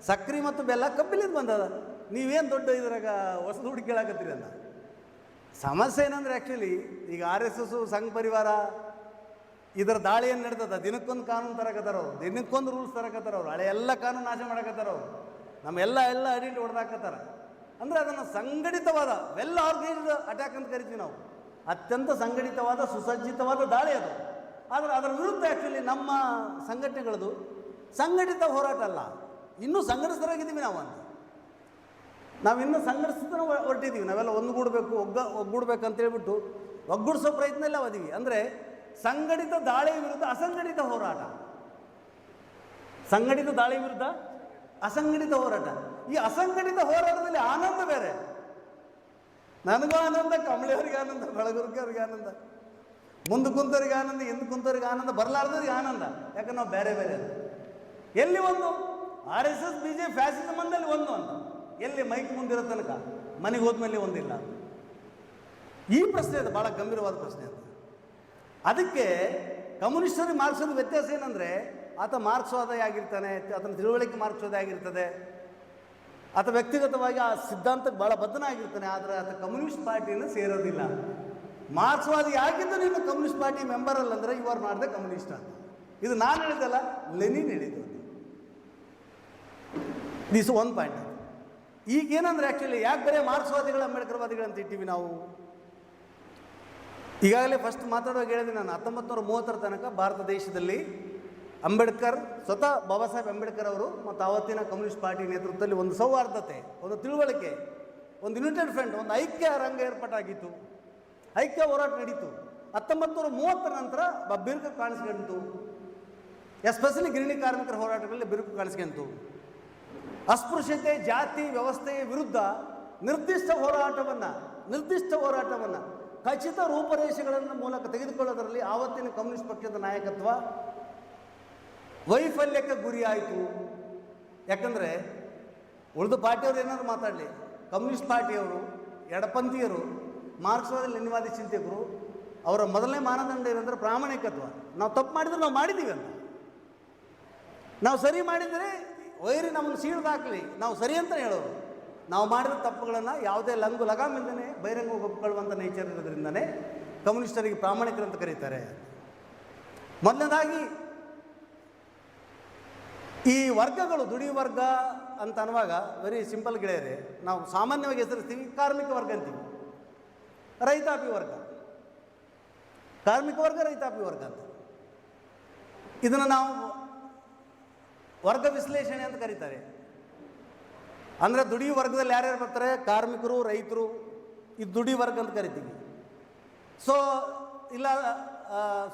ಸಕ್ಕರೆ ಮತ್ತು ಬೆಲ್ಲ ಕಬ್ಬಿಲಿಂದ ಬಂದದ, ನೀವೇನು ದೊಡ್ಡ ಇದ್ರಾಗ ಹೊಸದು ಹುಡುಕೇಳಾಕತ್ತೀರಿ ಅಂತ. ಸಮಸ್ಯೆ ಏನಂದರೆ ಆ್ಯಕ್ಚುಲಿ ಈಗ RSS ಸಂಘ ಪರಿವಾರ ಇದರ ದಾಳಿ ಏನು ನಡ್ತದ, ದಿನಕ್ಕೊಂದು ಕಾನೂನು ತರಕತ್ತಾರ ಅವ್ರು, ದಿನಕ್ಕೊಂದು ರೂಲ್ಸ್ ತರಕತ್ತಾರ ಅವ್ರು, ಹಳೆ ಎಲ್ಲ ಕಾನೂನು ನಾಶ ಮಾಡಕತ್ತಾರ ಅವ್ರು, ನಮ್ಮೆಲ್ಲ ಐಡೆಂಟಿ ಹೊಡೆದಾಕತ್ತಾರ. ಅಂದರೆ ಅದನ್ನು ಸಂಘಟಿತವಾದ ವೆಲ್ ಆರ್ಗನೈಸ್ಡ್ ಅಟ್ಯಾಕ್ ಅಂತ ಕರಿತೀವಿ ನಾವು. ಅತ್ಯಂತ ಸಂಘಟಿತವಾದ ಸುಸಜ್ಜಿತವಾದ ದಾಳಿ ಅದು. ಆದರೆ ಅದರ ವಿರುದ್ಧ ಆ್ಯಕ್ಚುಲಿ ನಮ್ಮ ಸಂಘಟನೆಗಳದು ಸಂಘಟಿತ ಹೋರಾಟ ಅಲ್ಲ, ಇನ್ನೂ ಸಂಘಟಿತರಾಗಿದ್ದೀವಿ ನಾವಿನ್ನೂ ಸಂಘಟಿಸಿದ ಹೊರಟಿದ್ದೀವಿ. ನಾವೆಲ್ಲ ಒಂದುಗೂಡಬೇಕು, ಒಗ್ಗೂಡ್ಬೇಕಂತೇಳ್ಬಿಟ್ಟು ಒಗ್ಗೂಡಿಸೋ ಪ್ರಯತ್ನ ಅದೀವಿ. ಅಂದರೆ ಸಂಘಟಿತ ದಾಳಿ ವಿರುದ್ಧ ಅಸಂಘಟಿತ ಹೋರಾಟ, ಸಂಘಟಿತ ದಾಳಿ ವಿರುದ್ಧ ಅಸಂಘಟಿತ ಹೋರಾಟ. ಈ ಅಸಂಘಟಿತ ಹೋರಾಟದಲ್ಲಿ ಆನಂದ ಬೇರೆ. ನನಗೂ ಆನಂದ, ಕಮಳಿಯವ್ರಿಗೆ ಆನಂದ, ಬೆಳಗುರ್ಗಿ ಅವ್ರಿಗೆ ಆನಂದ, ಮುಂದೆ ಕುಂತವ್ರಿಗೆ ಆನಂದ, ಹಿಂದೆ ಕುಂತವ್ರಿಗೆ ಆನಂದ, ಬರಲಾರ್ದವ್ರಿಗೆ ಆನಂದ. ಯಾಕಂದ್ರೆ ನಾವು ಬೇರೆ ಬೇರೆ ಎಲ್ಲಿ ಒಂದು RSS BJP ಫ್ಯಾಸಿಸಮ್ ಅಂದಲ್ಲಿ ಒಂದು ಅಂತ ಎಲ್ಲಿ ಮೈಕ್ ಮುಂದಿರೋ ತನಕ ಮನೆಗೆ ಹೋದ್ಮೇಲೆ ಒಂದಿಲ್ಲ. ಈ ಪ್ರಶ್ನೆ ಅದು ಭಾಳ ಗಂಭೀರವಾದ ಪ್ರಶ್ನೆ ಅದು. ಅದಕ್ಕೆ ಕಮ್ಯುನಿಸ್ಟರಿಗೆ ಮಾರ್ಕ್ಸೋದು ವ್ಯತ್ಯಾಸ ಏನಂದರೆ, ಆತ ಮಾರ್ಕ್ಸ್ವಾದಿ ಆಗಿರ್ತಾನೆ, ಆತನ ತಿಳುವಳಿಕೆ ಮಾರ್ಕ್ಸ್ವಾದಿ ಆಗಿರ್ತದೆ, ಆತ ವ್ಯಕ್ತಿಗತವಾಗಿ ಆ ಸಿದ್ಧಾಂತಕ್ಕೆ ಭಾಳ ಬದ್ಧನಾಗಿರ್ತಾನೆ. ಆದರೆ ಆತ ಕಮ್ಯುನಿಸ್ಟ್ ಪಾರ್ಟಿಯನ್ನು ಸೇರೋದಿಲ್ಲ. ಮಾರ್ಕ್ಸ್ವಾದಿ ಆಗಿದ್ದು ನೀನು ಕಮ್ಯುನಿಸ್ಟ್ ಪಾರ್ಟಿ ಮೆಂಬರ್ ಅಲ್ಲ ಅಂದರೆ you are not the communist ಅಂತ. ಇದು ನಾನು ಹೇಳಿದಲ್ಲ, ಲೆನಿನ್ ಹೇಳಿದ್ದು. This one point. ಈಗ ಏನಂದ್ರೆ ಆ್ಯಕ್ಚುಲಿ ಯಾಕೆ ಬರೀ ಮಾರ್ಕ್ಸ್ವಾದಿಗಳು ಅಂಬೇಡ್ಕರ್ವಾದಿಗಳು ಅಂತ ಇಟ್ಟಿವಿ ನಾವು? ಈಗಾಗಲೇ ಫಸ್ಟ್ ಮಾತಾಡುವಾಗ ಹೇಳಿದೆ ನಾನು, 1930 ತನಕ ಭಾರತ ದೇಶದಲ್ಲಿ ಅಂಬೇಡ್ಕರ್, ಸ್ವತಃ ಬಾಬಾ ಸಾಹೇಬ್ ಅಂಬೇಡ್ಕರ್ ಅವರು ಮತ್ತು ಆವತ್ತಿನ ಕಮ್ಯುನಿಸ್ಟ್ ಪಾರ್ಟಿ ನೇತೃತ್ವದಲ್ಲಿ ಒಂದು ಸೌಹಾರ್ದತೆ, ಒಂದು ತಿಳುವಳಿಕೆ, ಒಂದು ಯುನೈಟೆಡ್ ಫ್ರಂಟ್, ಒಂದು ಐಕ್ಯ ರಂಗ ಏರ್ಪಾಟಾಗಿತ್ತು, ಐಕ್ಯ ಹೋರಾಟ ನಡೀತು. 1930 ನಂತರ ಬಿರುಕು ಕಾಣಿಸ್ಕೊಂತು. ಎಸ್ಪೆಷಲಿ ಗಿರಣಿ ಕಾರ್ಮಿಕರ ಹೋರಾಟಗಳಲ್ಲಿ ಬಿರುಕು ಕಾಣಿಸ್ಕೊಂತು. ಅಸ್ಪೃಶ್ಯತೆ, ಜಾತಿ ವ್ಯವಸ್ಥೆಯ ವಿರುದ್ಧ ನಿರ್ದಿಷ್ಟ ಹೋರಾಟವನ್ನು ಖಚಿತ ರೂಪರೇಷೆಗಳನ್ನು ಮೂಲಕ ತೆಗೆದುಕೊಳ್ಳೋದರಲ್ಲಿ ಆವತ್ತಿನ ಕಮ್ಯುನಿಸ್ಟ್ ಪಕ್ಷದ ನಾಯಕತ್ವ ವೈಫಲ್ಯಕ್ಕೆ ಗುರಿಯಾಯಿತು. ಯಾಕಂದರೆ ಉಳಿದ ಪಾರ್ಟಿಯವರು ಏನಾದ್ರು ಮಾತಾಡಲಿ, ಕಮ್ಯುನಿಸ್ಟ್ ಪಾರ್ಟಿಯವರು, ಎಡಪಂಥೀಯರು, ಮಾರ್ಕ್ಸ್ವಾದಿ ಲೆನಿನ್ವಾದಿ ಚಿಂತಕರು, ಅವರ ಮೊದಲನೇ ಮಾನದಂಡ ಏನಂದರೆ ಪ್ರಾಮಾಣಿಕತ್ವ. ನಾವು ತಪ್ಪು ಮಾಡಿದ್ರೆ ನಾವು ಮಾಡಿದ್ದೀವಿ ಅಂತ, ನಾವು ಸರಿ ಮಾಡಿದರೆ ವೈರಿ ನಮ್ಮನ್ನು ಸೀಳ್ದಾಕಲಿ, ನಾವು ಸರಿ ಅಂತ ಹೇಳೋರು. ನಾವು ಮಾಡಿದ ತಪ್ಪುಗಳನ್ನು ಯಾವುದೇ ಲಗಾಮಿಲ್ಲದೇ ಬಹಿರಂಗ ಒಪ್ಪಿಕೊಳ್ಳುವಂಥ ನೇಚರ್ ಇರೋದ್ರಿಂದನೇ ಕಮ್ಯುನಿಸ್ಟರಿಗೆ ಪ್ರಾಮಾಣಿಕರಂತ ಕರೀತಾರೆ. ಮೊದಲನೇದಾಗಿ ಈ ವರ್ಗಗಳು, ದುಡಿಯುವ ವರ್ಗ ಅಂತ ಅನ್ನುವಾಗ ವೆರಿ ಸಿಂಪಲ್ ಗೆಳೆಯರೆ, ನಾವು ಸಾಮಾನ್ಯವಾಗಿ ಹೆಸರಿಸ್ತೀವಿ ಕಾರ್ಮಿಕ ವರ್ಗ ಅಂತೀವಿ, ರೈತಾಪಿ ವರ್ಗ, ಕಾರ್ಮಿಕ ವರ್ಗ, ರೈತಾಪಿ ವರ್ಗ ಅಂತ. ಇದನ್ನು ನಾವು ವರ್ಗ ವಿಶ್ಲೇಷಣೆ ಅಂತ ಕರೀತಾರೆ. ಅಂದರೆ ದುಡಿಯುವ ವರ್ಗದಲ್ಲಿ ಯಾರ್ಯಾರು ಬರ್ತಾರೆ? ಕಾರ್ಮಿಕರು, ರೈತರು, ಇದು ದುಡಿಯುವ ವರ್ಗ ಅಂತ ಕರಿತೀವಿ. ಇಲ್ಲ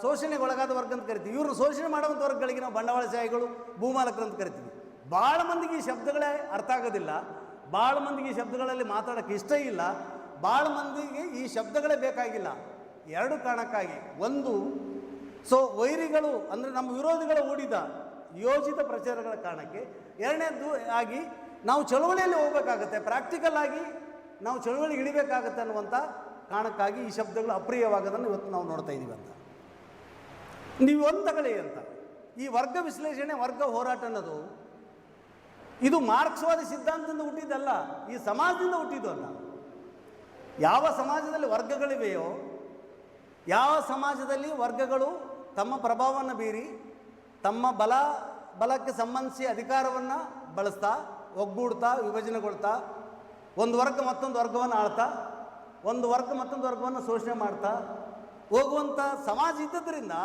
ಶೋಷಣೆಗೆ ಒಳಗಾದ ವರ್ಗ ಅಂತ ಕರಿತೀವಿ. ಇವರು ಶೋಷಣೆ ಮಾಡುವಂಥ ವರ್ಗಗಳಿಗೆ ನಾವು ಬಂಡವಾಳಶಾಹಿಗಳು, ಭೂಮಾಲಕರು ಅಂತ ಕರಿತೀವಿ. ಭಾಳ ಮಂದಿಗೆ ಈ ಶಬ್ದಗಳೇ ಅರ್ಥ ಆಗೋದಿಲ್ಲ, ಭಾಳ ಮಂದಿಗೆ ಈ ಶಬ್ದಗಳಲ್ಲಿ ಮಾತಾಡೋಕ್ಕೆ ಇಷ್ಟ ಇಲ್ಲ, ಭಾಳ ಮಂದಿಗೆ ಈ ಶಬ್ದಗಳೇ ಬೇಕಾಗಿಲ್ಲ. ಎರಡು ಕಾರಣಕ್ಕಾಗಿ. ಒಂದು, ವೈರಿಗಳು ಅಂದರೆ ನಮ್ಮ ವಿರೋಧಿಗಳು ಹೂಡಿದ ಯೋಜಿತ ಪ್ರಚಾರಗಳ ಕಾರಣಕ್ಕೆ. ಎರಡನೇದು ಆಗಿ ನಾವು ಚಳುವಳಿಯಲ್ಲಿ ಹೋಗಬೇಕಾಗತ್ತೆ, ಪ್ರಾಕ್ಟಿಕಲ್ ಆಗಿ ನಾವು ಚಳುವಳಿಗೆ ಇಳಿಬೇಕಾಗತ್ತೆ ಅನ್ನುವಂಥ ಕಾರಣಕ್ಕಾಗಿ ಈ ಶಬ್ದಗಳು ಅಪ್ರಿಯವಾಗೋದನ್ನು ಇವತ್ತು ನಾವು ನೋಡ್ತಾ ಇದ್ದೀವಿ ಅಂತ. ನೀವು ಒಂದು ತಗೊಳ್ಳಿ ಅಂತ, ಈ ವರ್ಗ ವಿಶ್ಲೇಷಣೆ, ವರ್ಗ ಹೋರಾಟ ಅನ್ನೋದು ಇದು ಮಾರ್ಕ್ಸ್ವಾದಿ ಸಿದ್ಧಾಂತದಿಂದ ಹುಟ್ಟಿದ್ದಲ್ಲ, ಈ ಸಮಾಜದಿಂದ ಹುಟ್ಟಿದ್ದು ಅಲ್ಲ. ಯಾವ ಸಮಾಜದಲ್ಲಿ ವರ್ಗಗಳಿವೆಯೋ, ಯಾವ ಸಮಾಜದಲ್ಲಿ ವರ್ಗಗಳು ತಮ್ಮ ಪ್ರಭಾವವನ್ನು ಬೀರಿ ತಮ್ಮ ಬಲಕ್ಕೆ ಸಂಬಂಧಿಸಿ ಅಧಿಕಾರವನ್ನು ಬಳಸ್ತಾ, ಒಗ್ಗೂಡ್ತಾ, ವಿಭಜನೆಗೊಳ್ತಾ, ಒಂದು ವರ್ಗ ಮತ್ತೊಂದು ವರ್ಗವನ್ನು ಆಳ್ತಾ, ಒಂದು ವರ್ಗ ಮತ್ತೊಂದು ವರ್ಗವನ್ನು ಶೋಷಣೆ ಮಾಡ್ತಾ ಹೋಗುವಂಥ ಸಮಾಜ ಇದ್ದದ್ರಿಂದ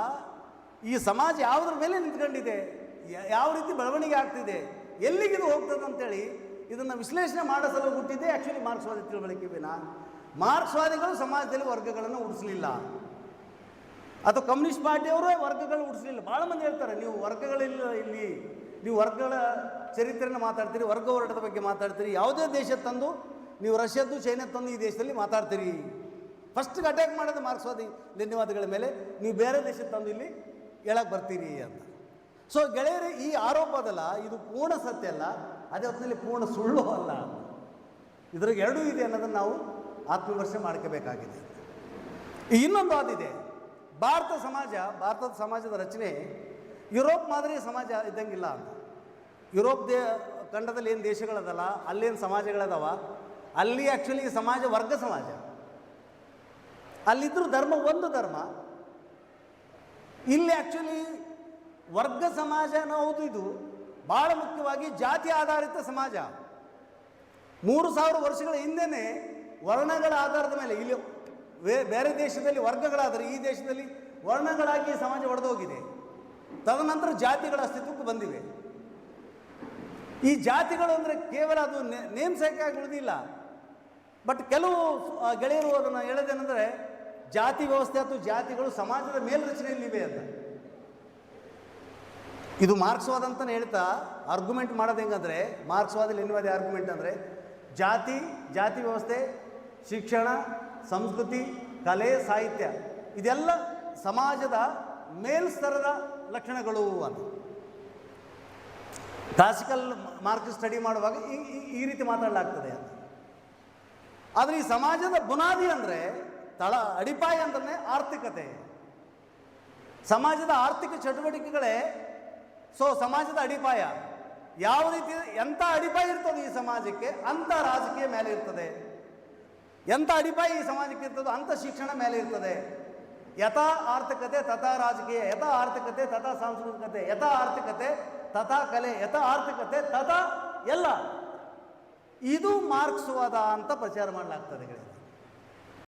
ಈ ಸಮಾಜ ಯಾವುದ್ರ ಮೇಲೆ ನಿಂತ್ಕೊಂಡಿದೆ, ಯಾವ ರೀತಿ ಬೆಳವಣಿಗೆ ಆಗ್ತಿದೆ, ಎಲ್ಲಿಗಿದು ಹೋಗ್ತದೆ ಅಂತೇಳಿ ಇದನ್ನು ವಿಶ್ಲೇಷಣೆ ಮಾಡೋ ಸಲ ಹುಟ್ಟಿದ್ದೆ ಆ್ಯಕ್ಚುಲಿ ಮಾರ್ಕ್ಸ್ವಾದಿ ತಿಳುವಳಿಕೆ. ಮಾರ್ಕ್ಸ್ವಾದಿಗಳು ಸಮಾಜದಲ್ಲಿ ವರ್ಗಗಳನ್ನು ಉಡಿಸಲಿಲ್ಲ, ಅಥವಾ ಕಮ್ಯುನಿಸ್ಟ್ ಪಾರ್ಟಿಯವರು ವರ್ಗಗಳು ಉಡಿಸಲಿಲ್ಲ. ಭಾಳ ಮಂದಿ ಹೇಳ್ತಾರೆ, ನೀವು ವರ್ಗಗಳಿಲ್ಲ, ಇಲ್ಲಿ ನೀವು ವರ್ಗಗಳ ಚರಿತ್ರೆಯನ್ನು ಮಾತಾಡ್ತೀರಿ, ವರ್ಗ ಹೋರಾಟದ ಬಗ್ಗೆ ಮಾತಾಡ್ತೀರಿ, ಯಾವುದೇ ದೇಶದ ತಂದು ನೀವು ರಷ್ಯಾದ್ದು, ಚೈನಾ ತಂದು ಈ ದೇಶದಲ್ಲಿ ಮಾತಾಡ್ತೀರಿ. ಫಸ್ಟ್ಗೆ ಅಟ್ಯಾಕ್ ಮಾಡೋದು ಮಾರ್ಕ್ಸ್ವಾದಿ ಲೆನಿನ್ವಾದಿಗಳ ಮೇಲೆ, ನೀವು ಬೇರೆ ದೇಶದ ತಂದು ಇಲ್ಲಿ ಹೇಳಕ್ಕೆ ಬರ್ತೀರಿ ಅಂತ. ಗೆಳೆಯರೇ, ಈ ಆರೋಪ ಅದಲ್ಲ, ಇದು ಪೂರ್ಣ ಸತ್ಯ ಅಲ್ಲ, ಅದೇ ಹೊತ್ತಿನಲ್ಲಿ ಪೂರ್ಣ ಸುಳ್ಳು ಅಲ್ಲ. ಇದ್ರಾಗ ಎರಡೂ ಇದೆ ಅನ್ನೋದನ್ನು ನಾವು ಆತ್ಮವಿಮರ್ಶೆ ಮಾಡ್ಕೋಬೇಕಾಗಿದೆ. ಇನ್ನೊಂದು ಅದಿದೆ, ಭಾರತದ ಸಮಾಜದ ರಚನೆ ಯುರೋಪ್ ಮಾದರಿಯ ಸಮಾಜ ಇದ್ದಂಗಿಲ್ಲ ಅಂತ. ಯುರೋಪ್ ಖಂಡದಲ್ಲಿ ಏನು ದೇಶಗಳದಲ್ಲ, ಅಲ್ಲೇನು ಸಮಾಜಗಳದಾವ, ಅಲ್ಲಿ ಆ್ಯಕ್ಚುಲಿ ಸಮಾಜ ವರ್ಗ ಸಮಾಜ. ಅಲ್ಲಿದ್ದರೂ ಧರ್ಮ ಒಂದು ಧರ್ಮ, ಇಲ್ಲಿ ಆ್ಯಕ್ಚುಲಿ ವರ್ಗ ಸಮಾಜ ಅನ್ನೋದು ಇದು ಭಾಳ ಮುಖ್ಯವಾಗಿ ಜಾತಿ ಆಧಾರಿತ ಸಮಾಜ. 3000 ವರ್ಷಗಳ ಹಿಂದೆಯೇ ವರ್ಣಗಳ ಆಧಾರದ ಮೇಲೆ, ಇಲ್ಲಿ ಬೇರೆ ದೇಶದಲ್ಲಿ ವರ್ಗಗಳಾದರೆ ಈ ದೇಶದಲ್ಲಿ ವರ್ಣಗಳಾಗಿ ಸಮಾಜ ಒಡೆದೋಗಿದೆ. ತದನಂತರ ಜಾತಿಗಳ ಅಸ್ತಿತ್ವಕ್ಕೆ ಬಂದಿವೆ. ಈ ಜಾತಿಗಳು ಅಂದರೆ ಕೇವಲ ಅದು ನೇಮ್ ಸೇಕಾಗಿ ಉಳಿದಿಲ್ಲ. ಬಟ್ ಕೆಲವು ಗೆಳೆಯರು ಅದನ್ನು ಹೇಳೋದೇನೆಂದರೆ ಜಾತಿ ವ್ಯವಸ್ಥೆ ಅಥವಾ ಜಾತಿಗಳು ಸಮಾಜದ ಮೇಲ್ರಚನೆಯಲ್ಲಿವೆ ಅಂತ. ಇದು ಮಾರ್ಕ್ಸ್ವಾದ ಅಂತಲೇ ಹೇಳ್ತಾ ಆರ್ಗ್ಯುಮೆಂಟ್ ಮಾಡೋದು ಹೆಂಗಂದರೆ, ಮಾರ್ಕ್ಸ್ವಾದಲ್ಲಿ ಎನ್ನುವುದೇ ಆರ್ಗ್ಯುಮೆಂಟ್ ಅಂದರೆ ಜಾತಿ ವ್ಯವಸ್ಥೆ, ಶಿಕ್ಷಣ, ಸಂಸ್ಕೃತಿ, ಕಲೆ, ಸಾಹಿತ್ಯ ಇದೆಲ್ಲ ಸಮಾಜದ ಮೇಲ್ಸ್ತರದ ಲಕ್ಷಣಗಳು ಅಂತ. ಕ್ಲಾಸಿಕಲ್ ಮಾರ್ಕ್ಸ್ ಸ್ಟಡಿ ಮಾಡುವಾಗ ಈ ರೀತಿ ಮಾತಾಡಲಾಗ್ತದೆ ಅಂತ. ಆದರೆ ಈ ಸಮಾಜದ ಬುನಾದಿ ಅಂದರೆ ಅಡಿಪಾಯ ಅಂತಂದರೆ ಆರ್ಥಿಕತೆ. ಸಮಾಜದ ಆರ್ಥಿಕ ಚಟುವಟಿಕೆಗಳೇ ಸಮಾಜದ ಅಡಿಪಾಯ. ಯಾವ ರೀತಿ ಎಂಥ ಅಡಿಪಾಯ ಇರ್ತದೆ ಈ ಸಮಾಜಕ್ಕೆ ಅಂಥ ರಾಜಕೀಯ ಮೇಲೆ ಇರ್ತದೆ, ಎಂಥ ಅಡಿಪಾಯ ಈ ಸಮಾಜಕ್ಕೆ ಇರ್ತದೋ ಅಂಥ ಶಿಕ್ಷಣ ಮೇಲೆ ಇರ್ತದೆ. ಯಥಾ ಆರ್ಥಿಕತೆ ತಥಾ ರಾಜಕೀಯ, ಯಥಾ ಆರ್ಥಿಕತೆ ತಥಾ ಸಾಂಸ್ಕೃತಿಕತೆ, ಯಥಾ ಆರ್ಥಿಕತೆ ತಥಾ ಕಲೆ, ಯಥಾ ಆರ್ಥಿಕತೆ ತಥಾ ಎಲ್ಲ. ಇದು ಮಾರ್ಕ್ಸ್ವಾದ ಅಂತ ಪ್ರಚಾರ ಮಾಡಲಾಗ್ತದೆ.